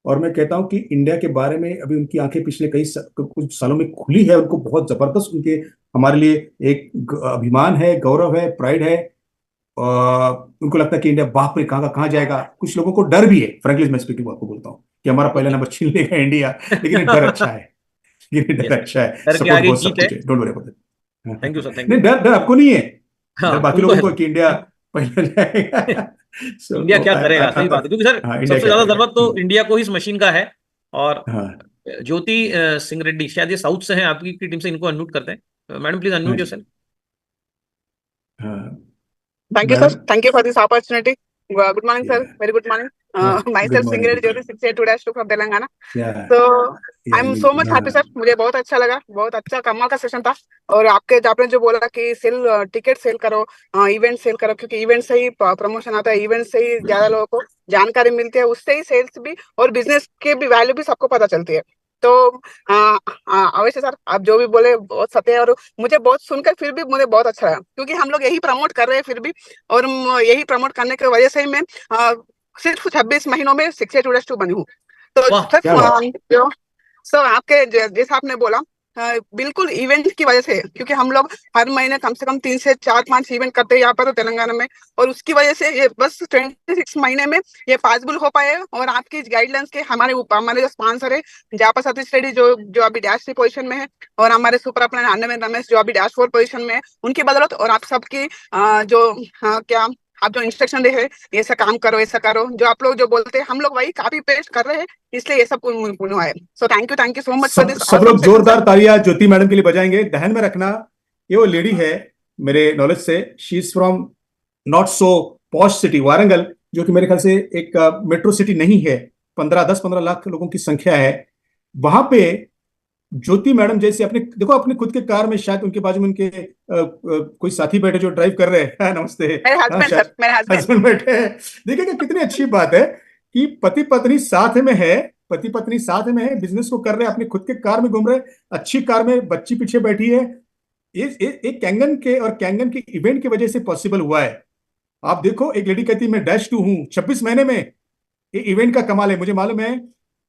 S5: और मैं कहता हूं कि इंडिया के बारे में अभी उनकी आंखें पिछले कुछ सालों में खुली है, उनको बहुत जबरदस्त उनके हमारे लिए एक अभिमान है, गौरव है, प्राइड है। उनको लगता है कि इंडिया बाप रे कहाँ का कहाँ जाएगा। कुछ लोगों को डर भी है, फ्रैंकली मैं स्पीकिंग आपको बोलता हूँ कि हमारा पहला नंबर छीन लेगा इंडिया, लेकिन ये डर अच्छा है, ये डर अच्छा है,
S1: डर के
S5: सपोर्ट
S1: आगे
S5: बहुत सब
S1: जीत है।
S5: कुछ है, don't worry about it.
S1: Thank you sir, thank
S5: नहीं,
S1: यू।
S5: डर आपको नहीं है, डर
S1: हाँ,
S5: बाकी
S1: उनको
S5: लोगों
S1: है
S5: को कि इंडिया पहले जाएगा।
S1: इंडिया क्या करेगा, सही बात है, क्योंकि सर
S5: हाँ, इंडिया
S1: सबसे
S5: क्या
S1: ज्यादा
S5: करेगा।
S1: जरूरत तो इंडिया को ही इस मशीन का है। और
S5: हाँ
S1: ज्योति सिंह रेड्डी, शायद ये साउथ से हैं, आपकी टीम से, इनको अनम्यूट करते हैं। मैडम प्लीज
S5: हाँ
S1: अनम्यूट
S5: जी,
S1: योरसेल्फ।
S5: हाँ
S8: Thank you, sir.
S5: Madam.
S8: Thank you for this opportunity. Good morning, sir.
S5: Yeah.
S8: Very good morning.
S5: Good
S8: Myself,
S5: morning,
S8: Singred
S5: good
S8: Jyoti 682-2 from Telangana.
S5: या
S8: So, I'm so much happy,
S5: हाँ
S8: sir. मुझे बहुत अच्छा लगा, बहुत अच्छा कमाल का सेशन था। और आपने जो बोला कि टिकट सेल करो, इवेंट सेल करो, क्योंकि इवेंट से ही प्रमोशन आता है, इवेंट से ही ज्यादा लोगों को जानकारी मिलती है, उससे ही सेल्स भी और बिजनेस के भी वैल्यू भी सबको पता चलती है। तो अवश्य सर, आप जो भी बोले बहुत सत्य है, और मुझे बहुत सुनकर फिर भी मुझे बहुत अच्छा लगा, क्योंकि हम लोग यही प्रमोट कर रहे हैं फिर भी, और यही प्रमोट करने की वजह से ही मैं सिर्फ 26 महीनों में 682 बनी हूँ। तो
S1: वाह,
S5: क्या बात।
S8: सर आपके जैसा आपने बोला, बिल्कुल इवेंट की वजह से, क्योंकि हम लोग हर महीने कम से कम 3 से 4-5 इवेंट करते हैं यहाँ पर तो तेलंगाना में, और उसकी वजह से ये बस 26 महीने में ये पॉसिबल हो पाए। और आपकी गाइडलाइंस के हमारे जो स्पॉन्सर है जापा सतीश रेड्डी, जो अभी डैश 3 पोजीशन में है, और हमारे सुपर प्लान अन्नमेन रमेश जो अभी डैश 4 पोजीशन में है, उनकी बदौलत, और आप सबकी आप जो इंस्ट्रक्शन दे रहे, ऐसा काम करो, ऐसा करो, जो आप लोग जो बोलते हैं हम लोग वही कॉपी पेस्ट कर रहे हैं, इसलिए ये सब पूर्ण हुआ है। So thank you so much for this.
S5: सब लोग जोरदार तालियां ज्योति मैडम के लिए बजाएंगे। ध्यान में रखना, ये वो लेडी है मेरे नॉलेज से, she is from not so posh city Warangal, जो कि मेरे ख्याल से एक मेट्रो सिटी नहीं है, 10-15 लाख लोगों की संख्या है वहां पे। ज्योति मैडम जैसे अपने देखो, अपने खुद के कार में, शायद उनके बाजू में उनके कोई साथी बैठे जो ड्राइव कर रहे हैं। नमस्ते,
S8: मेरे हस्बैंड सर, मेरे
S5: हस्बैंड बैठे हैं। देखिएगा कितनी अच्छी बात है कि पति पत्नी साथ में है, पति पत्नी साथ में है, बिजनेस को कर रहे हैं, अपने खुद के कार में घूम रहे हैं, अच्छी कार में, बच्ची पीछे बैठी है। एक कैंगन के और कैंगन के इवेंट की वजह से पॉसिबल हुआ है। आप देखो, एक लेडी कहती मैं -2 हूं 26 महीने में, ये इवेंट का कमाल है। मुझे मालूम है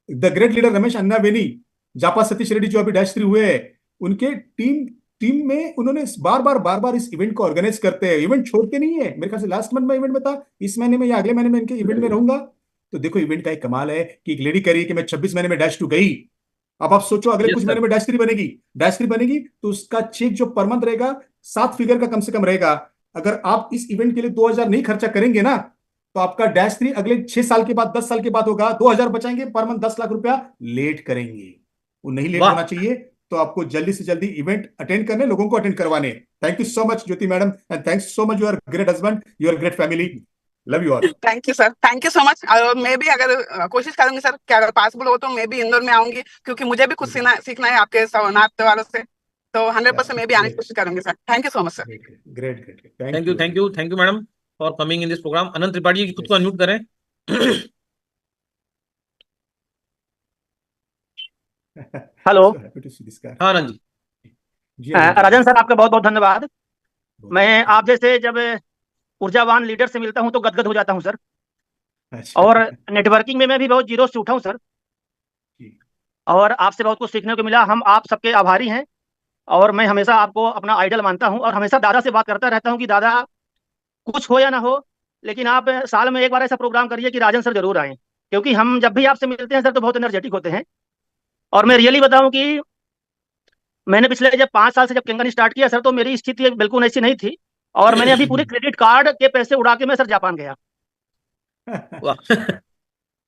S5: द ग्रेट लीडर रमेश अन्ना वेनी, जापा सतीश रेड्डी जो अभी -3 हुए हैं, उनके टीम में उन्होंने बार बार इस इवेंट को ऑर्गेनाइज करते हैं, इवेंट छोड़ते नहीं है। मेरे ख्याल से लास्ट मंथ में इवेंट में था, इस महीने में या अगले महीने में इनके इवेंट में रहूंगा। तो देखो, इवेंट का एक कमाल है कि एक लेडी कह रही है कि मैं 26 महीने में -2 गई। अब आप सोचो अगले कुछ महीने में -3 बनेगी तो उसका चेक जो पर मंथ रहेगा 7 फिगर का कम से कम रहेगा। अगर आप इस इवेंट के लिए 2000 नहीं खर्चा करेंगे ना, तो आपका -3 अगले 6 साल के बाद, 10 साल के बाद होगा। 2000 बचाएंगे, पर मंथ 10 लाख रुपया लेट करेंगे। वो नहीं लेट होना चाहिए, तो आपको जल्दी से जल्दी इवेंट अटेंड करने, लोगों को अटेंड करवाने। Thank you so much Jyoti madam, and thanks so much, you are great husband, you are great family, love you all.
S8: Thank you sir, thank you so much. और मैं भी अगर कोशिश करूंगी सर कि अगर पॉसिबल हो तो मैं भी इंदौर में आऊंगी, क्योंकि मुझे भी कुछ सीखना है आपके नाथ वालों से। तो 100% मैं भी आने की कोशिश करूंगी sir. Thank you so much sir.
S5: Great,
S1: thank you madam for coming in this programme. Anant Tripathi ji खुद को अनम्यूट करें।
S6: हेलो।
S1: हाँ आनंद जी।
S6: राजन सर, आपका बहुत बहुत धन्यवाद। मैं आप जैसे जब ऊर्जावान लीडर से मिलता हूं तो गदगद हो जाता हूं सर। और नेटवर्किंग में मैं भी बहुत जीरो से उठा हूं सर, और आपसे बहुत कुछ सीखने को मिला। हम आप सबके आभारी हैं, और मैं हमेशा आपको अपना आइडल मानता हूं, और हमेशा दादा से बात करता रहता हूं कि दादा कुछ हो या ना हो, लेकिन आप साल में एक बार ऐसा प्रोग्राम करिए कि राजन सर जरूर आए, क्योंकि हम जब भी आपसे मिलते हैं सर तो बहुत एनर्जेटिक होते हैं। और मैं रियली बताऊं कि मैंने पिछले जब 5 साल से जब कैंगन स्टार्ट किया सर, तो मेरी स्थिति बिल्कुल ऐसी नहीं थी, और मैंने अभी पूरे क्रेडिट कार्ड के पैसे उड़ा के मैं सर जापान गया।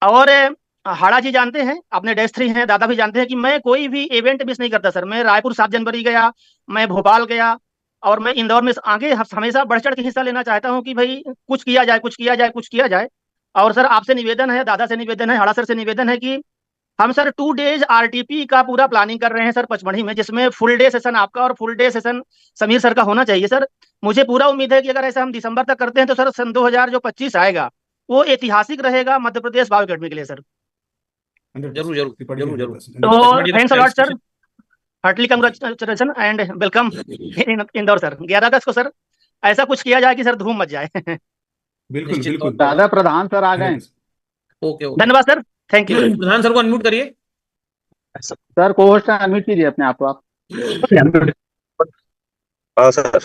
S6: और हाड़ा जी जानते हैं, अपने -3 हैं, दादा भी जानते हैं कि मैं कोई भी इवेंट मिस नहीं करता सर। मैं रायपुर 7 जनवरी गया, मैं भोपाल गया, और मैं इंदौर में आगे हमेशा बढ़ चढ़ के हिस्सा लेना चाहता हूं कि भाई कुछ किया जाए, कुछ किया जाए, कुछ किया जाए। और सर आपसे निवेदन है, दादा से निवेदन है, हाड़ा सर से निवेदन है कि हम सर 2 डेज RTP का पूरा प्लानिंग कर रहे हैं सर पचमढ़ी में, जिसमें फुल डे सेशन आपका और full day session Sameer sir का होना चाहिए सर। मुझे पूरा उम्मीद है कि अगर ऐसा हम दिसंबर तक करते हैं तो सर सन 2025 आएगा वो ऐतिहासिक रहेगा मध्य प्रदेश बायो अकेडमी के लिए सर।
S1: जरूर जरूर जरूर जरूर।
S6: तो thanks a lot sir, heartly congratulation and welcome Indore sir. 11 अगस्त को सर ऐसा कुछ किया जाए कि सर धूम मच जाए।
S5: बिल्कुल बिल्कुल।
S3: दादा प्रधान सर आ गए।
S1: ओके
S6: धन्यवाद sir.
S9: Thank you.
S1: Pradhan sir को अनम्यूट करिए।
S3: सर को होस्ट अनम्यूट कीजिए अपने आप को आप।
S10: हाँ सर।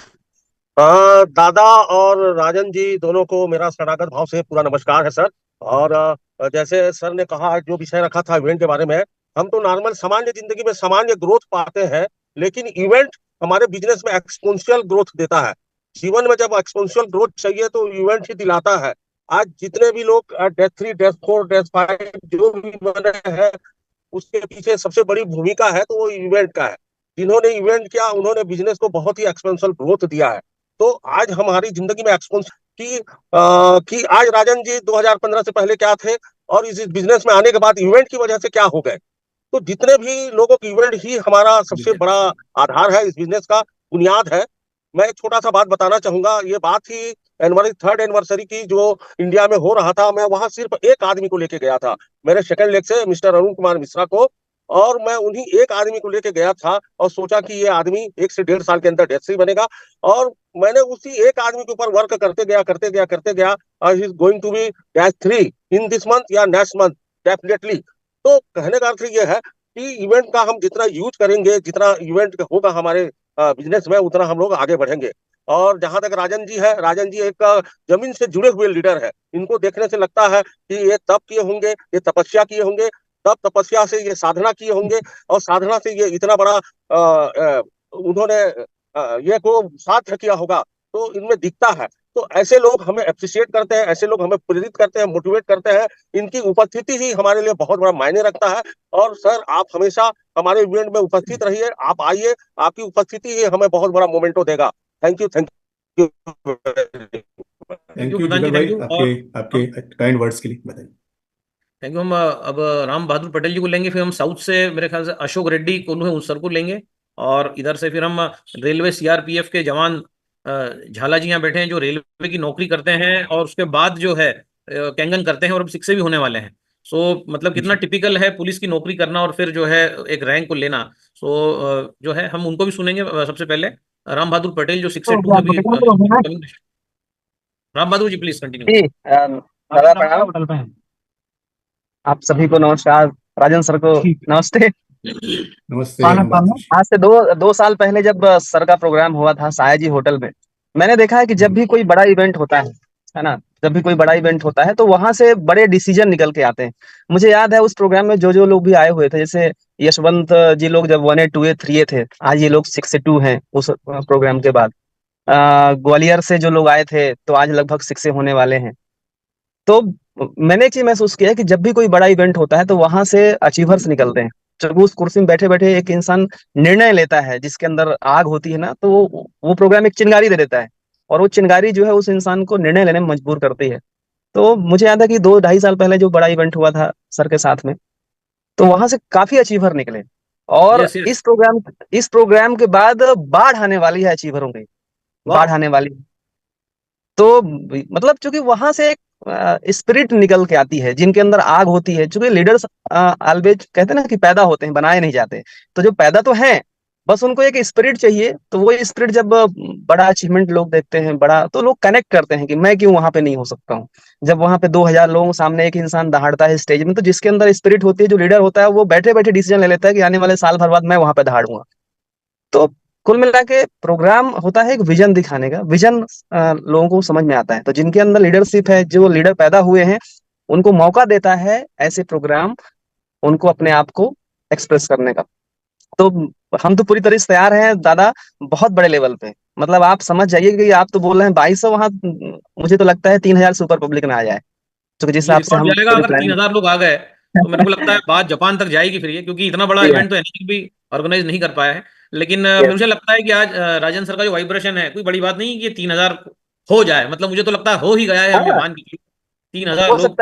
S10: दादा और राजन जी दोनों को मेरा शरणागत भाव से पूरा नमस्कार है सर। और जैसे सर ने कहा, जो विषय रखा था इवेंट के बारे में, हम तो नॉर्मल सामान्य जिंदगी में सामान्य ग्रोथ पाते हैं, लेकिन इवेंट हमारे बिजनेस में एक्सपोनेंशियल ग्रोथ देता है। जीवन में जब एक्सपोनेंशियल ग्रोथ चाहिए तो इवेंट ही दिलाता है। आज जितने भी लोग डेथ 3, डेथ 4, डेथ 5 जो भी बने हैं, उसके पीछे सबसे बड़ी भूमिका है तो वो इवेंट का है। जिन्होंने इवेंट किया उन्होंने बिजनेस को बहुत ही एक्सपोनेंशियल ग्रोथ दिया है। तो आज हमारी जिंदगी में एक्सपोनेंशियल कि आज राजन जी 2015 से पहले क्या थे और इस बिजनेस में आने के बाद इवेंट की वजह से क्या हो गए। तो जितने भी लोगों की इवेंट ही हमारा सबसे बड़ा आधार है, इस बिजनेस का बुनियाद है। मैं एक छोटा सा बात बताना चाहूंगा। ये बात थी 3rd एनिवर्सरी की, जो इंडिया में हो रहा था। मैं वहां सिर्फ एक आदमी को लेके गया था, मेरे सेकंड लेग से मिस्टर अरुण कुमार मिश्रा को, और मैं उन्हीं एक आदमी को लेके गया था और सोचा कि ये आदमी 1 से 1.5 साल के अंदर डेथ 3 बनेगा। और मैंने उसी एक आदमी के ऊपर वर्क करते गया he is going to be death 3 in this month या नेक्स्ट मंथ डेफिनेटली। तो कहने का अर्थ ये है कि इवेंट का हम जितना यूज करेंगे, जितना इवेंट होगा हमारे बिजनेस में, उतना हम लोग आगे बढ़ेंगे। और जहां तक राजन जी है, राजन जी एक जमीन से जुड़े हुए लीडर है। इनको देखने से लगता है कि ये तप किए होंगे, ये तपस्या किए होंगे, तब तपस्या से ये साधना किए होंगे, और साधना से ये इतना बड़ा उन्होंने ये को साध्य किया होगा, तो इनमें दिखता है। तो ऐसे लोग हमें अप्रिशिएट करते हैं, ऐसे लोग हमें प्रेरित करते हैं, मोटिवेट करते हैं। इनकी उपस्थिति ही हमारे लिए बहुत बड़ा मायने रखता है। और सर, आप हमेशा हमारे इवेंट में उपस्थित रहिए, आप आइए, आपकी उपस्थिति ही हमें बहुत बड़ा मोमेंटो देगा। Thank you.
S5: थैंक यू जुगल भाई, आपके काइंड वर्ड्स के लिए बताइए।
S1: Thank you. हम अब राम बहादुर पटेल जी को लेंगे, फिर हम साउथ से मेरे ख्याल से अशोक रेड्डी को उस सर को लेंगे, और इधर से फिर हम रेलवे सीआरपीएफ के जवान झाला जी यहाँ बैठे हैं, जो रेलवे की नौकरी करते हैं और उसके बाद जो है कैंगन करते हैं, और अब 6 से भी होने वाले हैं। सो मतलब कितना टिपिकल है पुलिस की नौकरी करना और फिर जो है एक रैंक को लेना। सो जो है हम उनको भी सुनेंगे। सबसे पहले राम बहादुर पटेल, जो 6 से 2 अभी। Ram Bahadur ji please continue.
S9: दादा प्रणाम, आप सभी को नमस्कार, राजन सर को नमस्ते।
S5: नमस्ते।
S9: आज से 2 साल पहले जब सर का प्रोग्राम हुआ था सायाजी होटल में, मैंने देखा है कि जब भी कोई बड़ा इवेंट होता है ना, जब भी कोई बड़ा इवेंट होता है तो वहां से बड़े डिसीजन निकल के आते हैं। मुझे याद है उस प्रोग्राम में जो लोग भी आए हुए थे, जैसे यशवंत जी लोग जब 1A 2A 3A थे, आज ये लोग 6 से 2 हैं उस प्रोग्राम के बाद। ग्वालियर से जो लोग आए थे तो आज लगभग 6 से होने वाले हैं। तो मैंने एक चीज महसूस किया कि जब भी कोई बड़ा इवेंट होता है तो वहां से अचीवर्स निकलते हैं। जब उस कुर्सी में बैठे बैठे एक इंसान निर्णय लेता है जिसके अंदर आग होती है ना, तो वो प्रोग्राम एक चिंगारी दे देता है, और वो चिंगारी जो है उस इंसान को निर्णय लेने में मजबूर करती है। तो मुझे याद है कि 2-2.5 साल पहले जो बड़ा इवेंट हुआ था सर के साथ में, तो वहां से काफी अचीवर निकले। और इस प्रोग्राम के बाद बाढ़ आने वाली है अचीवरों की, बाढ़ आने वाली। तो मतलब चूंकि वहां से एक स्पिरिट निकल के आती है, जिनके अंदर आग होती है। चूंकि लीडर्स ऑलवेज कहते हैं ना कि पैदा होते हैं, बनाए नहीं जाते। तो जो पैदा तो हैं, बस उनको एक स्पिरिट चाहिए। तो वो स्पिरिट जब बड़ा अचीवमेंट लोग देखते हैं बड़ा, तो लोग कनेक्ट करते हैं कि मैं क्यों वहां पे नहीं हो सकता हूँ। जब वहां पे 2000 लोगों के सामने एक इंसान दहाड़ता है स्टेज में, तो जिसके अंदर स्पिरिट होती है, जो लीडर होता है, वो बैठे बैठे डिसीजन ले लेता है कि आने वाले साल भर बाद मैं वहां पे दहाड़ूंगा। तो कुल मिला के प्रोग्राम होता है एक विजन दिखाने का। विजन लोगों को समझ में आता है, तो जिनके अंदर लीडरशिप है, जो लीडर पैदा हुए हैं, उनको मौका देता है ऐसे प्रोग्राम उनको अपने आप को एक्सप्रेस करने का। तो हम तो पूरी तरह से तैयार हैं दादा, बहुत बड़े लेवल पे। मतलब आप समझ जाइए कि आप तो बोल रहे हैं 2200, वहां मुझे तो लगता है 3000 से ऊपर पब्लिक ना आ जाए। तो जिस हिसाब से हम
S1: जाएगा, अगर 3000 लोग आ गए तो मेरे को लगता है बात जापान तक जाएगी फिर ये, क्योंकि इतना बड़ा इवेंट तो एनएचएल भी ऑर्गेनाइज नहीं कर पाया है। लेकिन मुझे लगता है कि आज राजन सर का जो वाइब्रेशन है, कोई बड़ी बात नहीं कि 3000 हो जाए। मतलब मुझे तो लगता है हो ही गया है। हम ये मान के 3000 लोग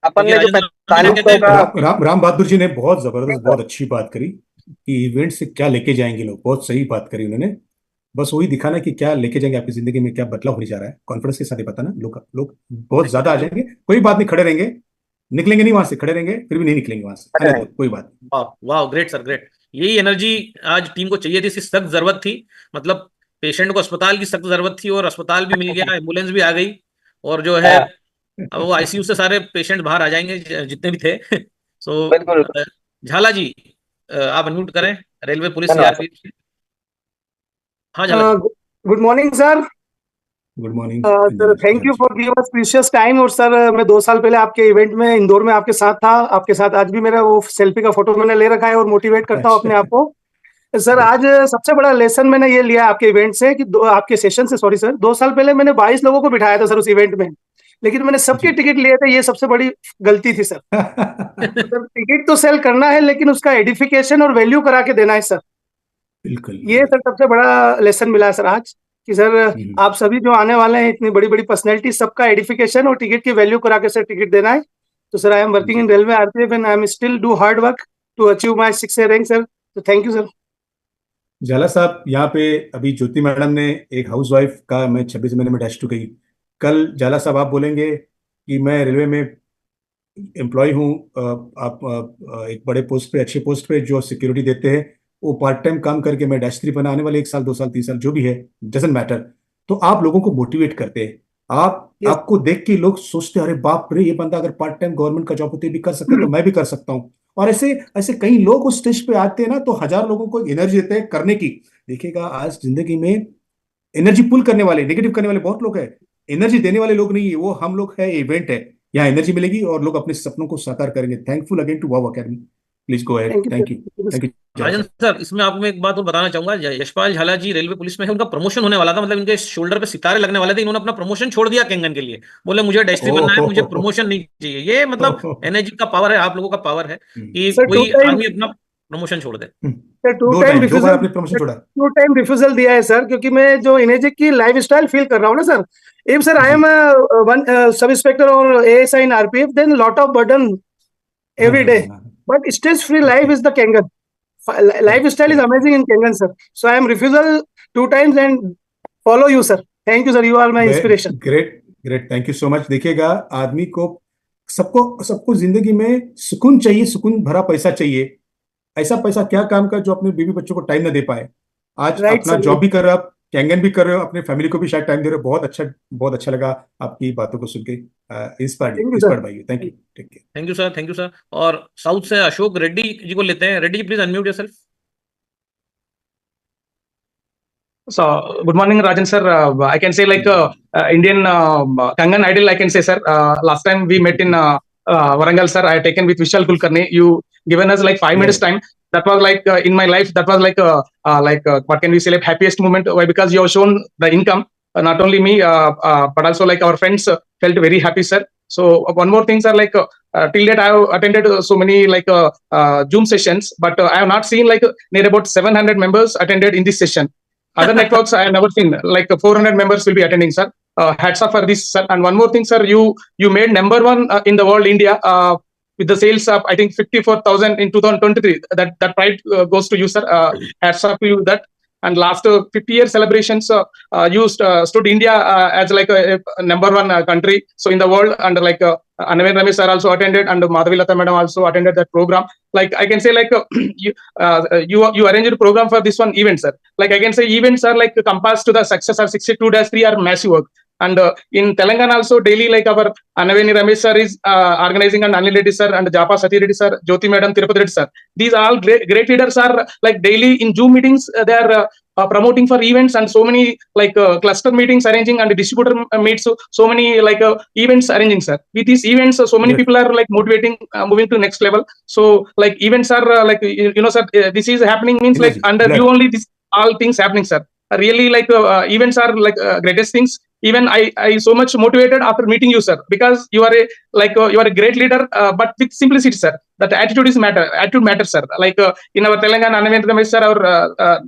S9: अपन ने जो
S5: राम बहादुर जी ने बहुत जबरदस्त, बहुत अच्छी बात करी कि इवेंट से क्या लेके जाएंगे लोग। बहुत सही बात करी उन्होंने। बस वही दिखाना कि क्या लेके जाएंगे, आपकी जिंदगी में क्या बदलाव होने जा रहा है। कॉन्फिडेंस के साथ ही बताना। लोग बहुत ज्यादा आ जाएंगे, कोई बात नहीं, खड़े रहेंगे, निकलेंगे नहीं वहां से, खड़े रहेंगे फिर भी नहीं निकलेंगे वहां से, कोई बात नहीं।
S1: वाह, ग्रेट सर, ग्रेट। यही एनर्जी आज टीम को चाहिए थी, इसकी सख्त जरूरत थी। मतलब पेशेंट को अस्पताल की सख्त जरूरत थी, और अस्पताल भी मिल गया, एम्बुलेंस भी आ गई, और जो है अब वो आईसीयू से सारे पेशेंट बाहर आ जाएंगे जितने भी थे। सो
S9: बिल्कुल
S1: झाला जी, आप अनम्यूट करें, रेलवे पुलिस
S9: धन्यवाद सर।
S1: सीआरपीएफ से। हाँ Jhala ji.
S11: Good morning sir.
S5: Good morning
S11: sir thank you for give us precious time. और सर मैं 2 साल पहले आपके इवेंट में इंदौर में आपके साथ था, आपके साथ आज भी मेरा वो सेल्फी का फोटो मैंने ले रखा है और मोटिवेट करता हूँ अपने आप को। सर आज सबसे बड़ा लेसन मैंने ये लिया आपके इवेंट से कि आपके सेशन से, सॉरी सर, 2 साल पहले मैंने 22 लोगों को बिठाया था सर उस इवेंट में, लेकिन मैंने सबके टिकट लिए थे। ये सबसे बड़ी गलती थी सर। सर टिकट तो सेल करना है लेकिन उसका एडिफिकेशन और वैल्यू करा के देना है सर।
S5: बिल्कुल
S11: ये सर सबसे बड़ा लेसन मिला है सर आज कि सर आप सभी जो आने वाले हैं, इतनी बड़ी बड़ी पर्सनैलिटी, सबका एडिफिकेशन और टिकट की वैल्यू करा के सर टिकट देना है। तो sir I am working in railway RPF and I am still do hard work to achieve my 6 rank sir. तो थैंक यू सर।
S5: झाला साहब, यहाँ पे अभी ज्योति मैडम ने एक हाउसवाइफ का मैं 26 महीने में डैश टू गई। कल झाला साहब आप बोलेंगे कि मैं रेलवे में एम्प्लॉय हूँ, आप एक बड़े पोस्ट पे, अच्छे पोस्ट पे जो सिक्योरिटी देते हैं, वो पार्ट टाइम काम करके मैं डैश 3 बना आने वाले 1 साल 2 साल 3 साल जो भी है, डजंट मैटर। तो आप लोगों को मोटिवेट करते हैं, आपको देख के लोग सोचते हैं अरे बाप रे, ये बंदा अगर पार्ट टाइम गवर्नमेंट का जॉब होते भी कर सकता है तो मैं भी कर सकता हूँ। और ऐसे ऐसे कई लोग उस स्टेज पे आते हैं ना, तो 1000 लोगों को एनर्जी देते हैं करने की। देखिएगा आज जिंदगी में एनर्जी पुल करने वाले, नेगेटिव करने वाले बहुत लोग हैं, एनर्जी देने वाले लोग नहीं है, वो हम लोग है। इवेंट है, यहाँ एनर्जी मिलेगी और लोग अपने सपनों को साकार करेंगे। Thankful again to Wow Academy. Please go ahead. Thank you, thank you.
S1: Rajan sir, इसमें आपको मैं एक बात और बताना चाहूंगा, यशपाल झाला जी रेलवे पुलिस में है, उनका प्रमोशन होने वाला था, मतलब इनके शोल्डर पे सितारे लगने वाले थे, इन्होंने अपना प्रमोशन छोड़ दिया कैंगन के लिए। बोले मुझे डेस्ट्री बनना है, मुझे प्रमोशन नहीं चाहिए। ये मतलब एनर्जी का पावर है, आप लोगों का पावर है कि कोई आदमी अपना प्रमोशन छोड़ दे।
S11: सर 2 टाइम रिफ्यूजल दिया है सर, क्योंकि मैं जो इनेजिक की लाइफ स्टाइल फील कर रहा हूँ ना sir. If sir I am one sub inspector और ASI in RPF, then lot of burden every day, but stress free life is the Kangan. Lifestyle is amazing in Kangan sir, so I am refusal 2 times and follow you sir. Thank you sir, you are my inspiration.
S5: Great, thank you so much। देखिएगा आदमी को सबको जिंदगी में सुकून चाहिए, सुकून भरा पैसा चाहिए। ऐसा पैसा क्या काम का जो अपने बीवी बच्चों को टाइम ना दे पाए। आज अपना जॉब भी कर रहे हो आप, कैंगन भी कर रहे हो, अपने फैमिली को भी शायद टाइम दे रहे हो। बहुत अच्छा लगा आपकी बातों को सुन के, inspired by you. Thank you, take care.
S1: Thank you sir. और साउथ से अशोक रेड्डी जी को लेते हैं। Reddy ji please unmute yourself.
S12: So, good morning, Rajan sir. I can say like Indian Kangan idol, I can say sir. Last time we met in Warangal sir, I had taken with Vishal Kulkarni. You given us like 5 minutes time. That was like in my life, that was like what can we say, like happiest moment. Why? Because you have shown the income, not only me, but also like our friends felt very happy, sir. So one more thing, sir, like till date I have attended so many like Zoom sessions, but I have not seen like near about 700 members attended in this session. Other networks I have never seen, like 400 members will be attending, sir. Hats off for this, sir. And one more thing, sir, you made number 1 in the world, India, with the sales of I think 54,000 in 2023. That pride goes to you, sir. Hats off to you that. And last 50-year celebrations, you stood India as like a number 1 country. So in the world, and like Anaven Ramesh sir also attended, and Madhavi Lata madam also attended that program. Like I can say like you arranged a program for this one event, sir. Like I can say events are like compared to the success of 62-3 are massive work. And in Telangana also daily like our Anaveni Ramesh sir is organizing, and Anil Reddy sir and Japa Sati Reddy sir, Jyoti madam, Tirupati Reddy sir. These all great leaders are like daily in Zoom meetings. They are promoting for events, and so many like cluster meetings arranging, and distributor meets. So many like events arranging, sir. With these events, so many people are like motivating, moving to next level. So like events are like you know sir, this is happening means like under you only this all things happening, sir. Really like events are like greatest things. Even I so much motivated after meeting you, sir, because you are a great leader, but with simplicity, sir. That attitude matters, sir. Like in our Telangana, Anaven Ramesh sir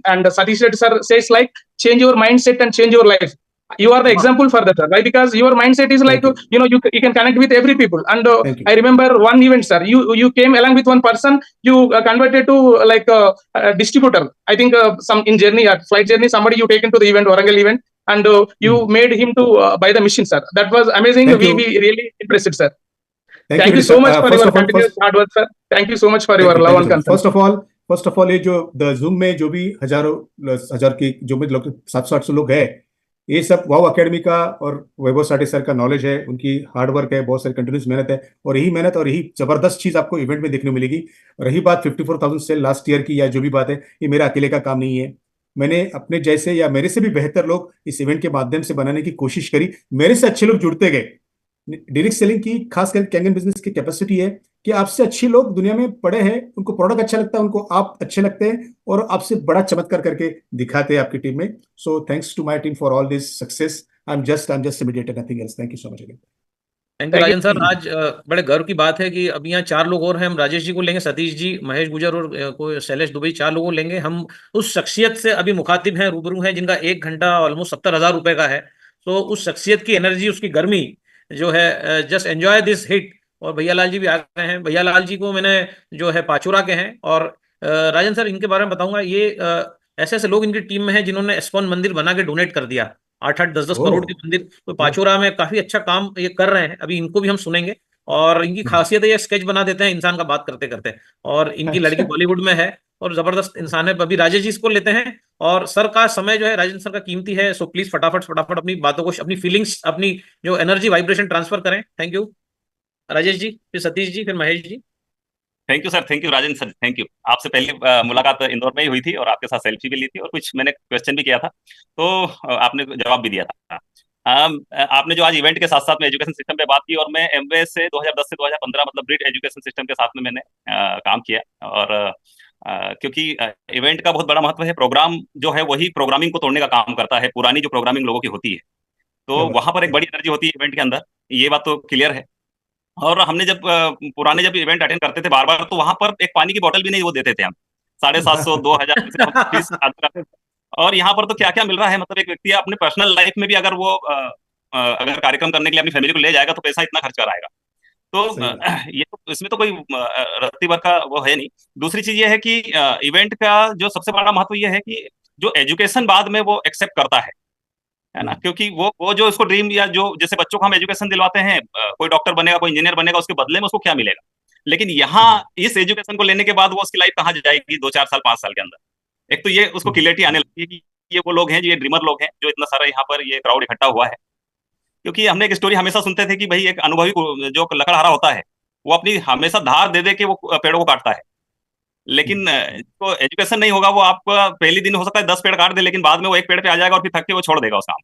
S12: and Satish Reddy sir says like change your mindset and change your life. You are the example for that, sir, right? Because your mindset is like you know you can connect with every people. And I remember one event, sir. You came along with one person. You converted to like a distributor. I think some in journey or flight journey, somebody you taken to the event, Warangal event, and you made him to buy the machine, sir. That was amazing. We really impressed, sir. Thank you so much for your continuous hard work, sir. Thank you so much for your love and concern.
S5: First of all, ये जो the Zoom में जो भी हजार के जो भी लोग 700-800 लोग हैं, ये सब वाव अकेडमी का और वैभव साठे सर का नॉलेज है, उनकी हार्ड वर्क है, बहुत सारी कंटिन्यूस मेहनत है, और यही मेहनत और यही जबरदस्त चीज आपको इवेंट में देखने को मिलेगी। रही बात 54,000 सेल लास्ट ईयर की, या जो भी बात है, ये मेरा अकेले का काम नहीं है। मैंने अपने जैसे या मेरे से भी बेहतर लोग इस इवेंट के माध्यम से बनाने की कोशिश करी, मेरे से अच्छे लोग जुड़ते गए। डायरेक्ट सेलिंग की खासकर कैंगन बिजनेस की कैपेसिटी है कि आपसे अच्छे लोग दुनिया में पड़े हैं, उनको प्रोडक्ट अच्छा लगता है, उनको आप अच्छे लगते हैं, और आपसे बड़ा चमत्कार करके दिखाते हैं आपकी टीम में। So thanks to my team for all this success. I am just immediated, nothing else. Thank you so much again.
S1: Thank you Rajan sir. आज बड़े गर्व की बात है कि अब यहाँ 4 लोग और हैं। हम राजेश जी को लेंगे, सतीश जी, महेश गुजर और कोई शैलेश दुबे, 4 लोगों को लेंगे। हम उस शख्सियत से अभी मुखातिब हैं, रूबरू हैं, जिनका 1 घंटा ऑलमोस्ट 70,000 रुपए का है। तो उस शख्सियत की एनर्जी, उसकी गर्मी जो है, जस्ट एंजॉय दिस हिट। और भैया लाल जी भी आ गए हैं। भैया लाल जी को मैंने जो है पाचोरा के हैं, और राजन सर इनके बारे में बताऊंगा। ये ऐसे ऐसे लोग इनकी टीम में हैं जिन्होंने इस्कॉन मंदिर बना के डोनेट कर दिया, 8-8, 10-10 करोड़ के मंदिर। तो पाचोरा में काफी अच्छा काम ये कर रहे हैं। अभी इनको भी हम सुनेंगे। और इनकी खासियत है, ये स्केच बना देते हैं इंसान का बात करते करते। और इनकी लड़की बॉलीवुड में है और जबरदस्त इंसान है। अभी राजेश जी इसको लेते हैं, और सर का समय जो है, राजेंद्र सर का कीमती है। सो प्लीज फटाफट फटाफट अपनी बातों को, अपनी फीलिंग्स, अपनी जो एनर्जी, वाइब्रेशन ट्रांसफर करें। थैंक यू राजेश जी, फिर सतीश जी, फिर Mahesh ji.
S13: Thank you sir, thank you Rajendra sir, thank you. आपसे पहली मुलाकात इंदौर में ही हुई थी और आपके साथ सेल्फी भी ली थी और कुछ मैंने क्वेश्चन भी किया था, तो आपने जवाब भी दिया था। आपने जो आज इवेंट के साथ साथ में एजुकेशन सिस्टम पे बात की, और मैं एमवे से 2010 से 2015 मतलब ब्रिट एजुकेशन सिस्टम के साथ में मैंने काम किया। और क्योंकि इवेंट का बहुत बड़ा महत्व है। प्रोग्राम जो है वही प्रोग्रामिंग को तोड़ने का काम करता है, पुरानी जो प्रोग्रामिंग लोगों की होती है, तो वहां पर एक बड़ी एनर्जी होती है इवेंट के अंदर, ये बात तो क्लियर है। और हमने जब पुराने जब इवेंट अटेंड करते थे बार बार, तो वहां पर एक पानी की बोतल भी नहीं वो देते थे हम, 750, 2,000 फीस। और यहाँ पर तो क्या क्या मिल रहा है, मतलब एक व्यक्ति अपने पर्सनल लाइफ में भी अगर वो अगर कार्यक्रम करने के लिए अपनी फैमिली को ले जाएगा तो पैसा इतना खर्च कराएगा। तो ये तो इसमें तो कोई रत्ती भर का वो है नहीं। दूसरी चीज ये है कि इवेंट का जो सबसे बड़ा महत्व ये है कि जो एजुकेशन बाद में वो एक्सेप्ट करता है ना, क्योंकि वो जो उसको ड्रीम, या जो जैसे बच्चों को हम एजुकेशन दिलवाते हैं, कोई डॉक्टर बनेगा, कोई इंजीनियर बनेगा, उसके बदले में उसको क्या मिलेगा। लेकिन यहाँ इस एजुकेशन को लेने के बाद वो उसकी लाइफ कहाँ जाएगी 2-4 साल 5 साल के अंदर। एक तो ये उसको क्लियरिटी आने लगती है कि ये वो लोग हैं, ये ड्रीमर लोग हैं, जो इतना सारा यहाँ पर ये क्राउड इकट्ठा हुआ है। क्योंकि हमने एक स्टोरी हमेशा सुनते थे कि भाई एक अनुभवी जो लकड़हारा होता है, वो अपनी हमेशा धार दे दे के वो पेड़ों को काटता है। लेकिन तो एजुकेशन नहीं होगा, वो आपका पहली दिन हो सकता है 10 पेड़ काट दे, लेकिन बाद में वो एक पेड़ पे आ जाएगा और फिर थक के वो छोड़ देगा उस काम।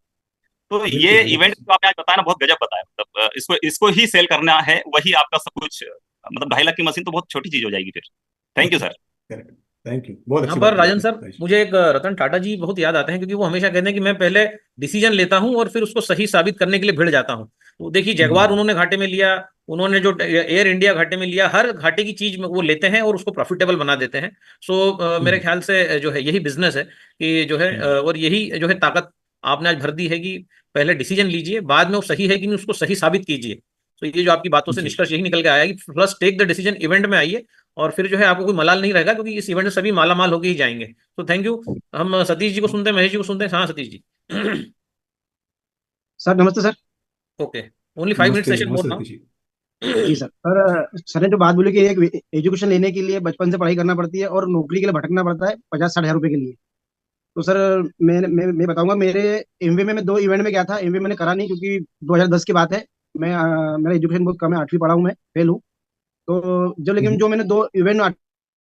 S13: तो ये इवेंट जो आपने आज बताया ना, बहुत गजब बताया। मतलब इसको ही सेल करना है, वही आपका सब कुछ। मतलब 2.5 लाख की मशीन तो बहुत छोटी चीज हो जाएगी फिर। Thank you sir.
S5: Thank you, बहुत
S1: यहाँ
S5: अच्छी
S1: पर
S5: बात
S1: राजन सर, मुझे एक रतन टाटा जी बहुत याद आते हैं, क्योंकि वो हमेशा कहते हैं कि मैं पहले डिसीजन लेता हूँ और फिर उसको सही साबित करने के लिए भिड़ जाता हूँ। तो देखिए, जगवार उन्होंने घाटे में लिया, उन्होंने जो एयर इंडिया घाटे में लिया, हर घाटे की चीज में वो लेते हैं और उसको प्रॉफिटेबल बना देते हैं। सो मेरे ख्याल से जो है यही बिजनेस है कि जो है, और यही जो है ताकत आपने आज भर दी है कि पहले डिसीजन लीजिए, बाद में वो सही है कि नहीं उसको सही साबित कीजिए। तो ये जो आपकी बातों से निष्कर्ष यही निकल के आया कि first take the decision, event में आइए, और फिर जो है आपको कोई मलाल नहीं रहेगा, क्योंकि इस इवेंट में सभी माला माल होके ही जाएंगे। तो थैंक यू। हम सतीश जी को सुनते हैं, महेश जी को सुनते हैं। हाँ सतीश जी।
S14: सर नमस्ते sir.
S1: Okay, only 5 minute session more now.
S14: जी सर ने जो बात बोली कि एक एजुकेशन लेने के लिए बचपन से पढ़ाई करना पड़ती है और नौकरी के लिए भटकना पड़ता है 50-60 हजार रुपए के लिए। तो सर मैं बताऊंगा, मेरे एमवे में मैं 2 इवेंट में गया था। एमवे मैंने करा नहीं क्योंकि 2010 की बात है। मैं मेरा एजुकेशन बहुत कम है, 8वीं पढ़ा हूँ, मैं फेल हूँ। तो जो लेकिन जो मैंने 2 इवेंट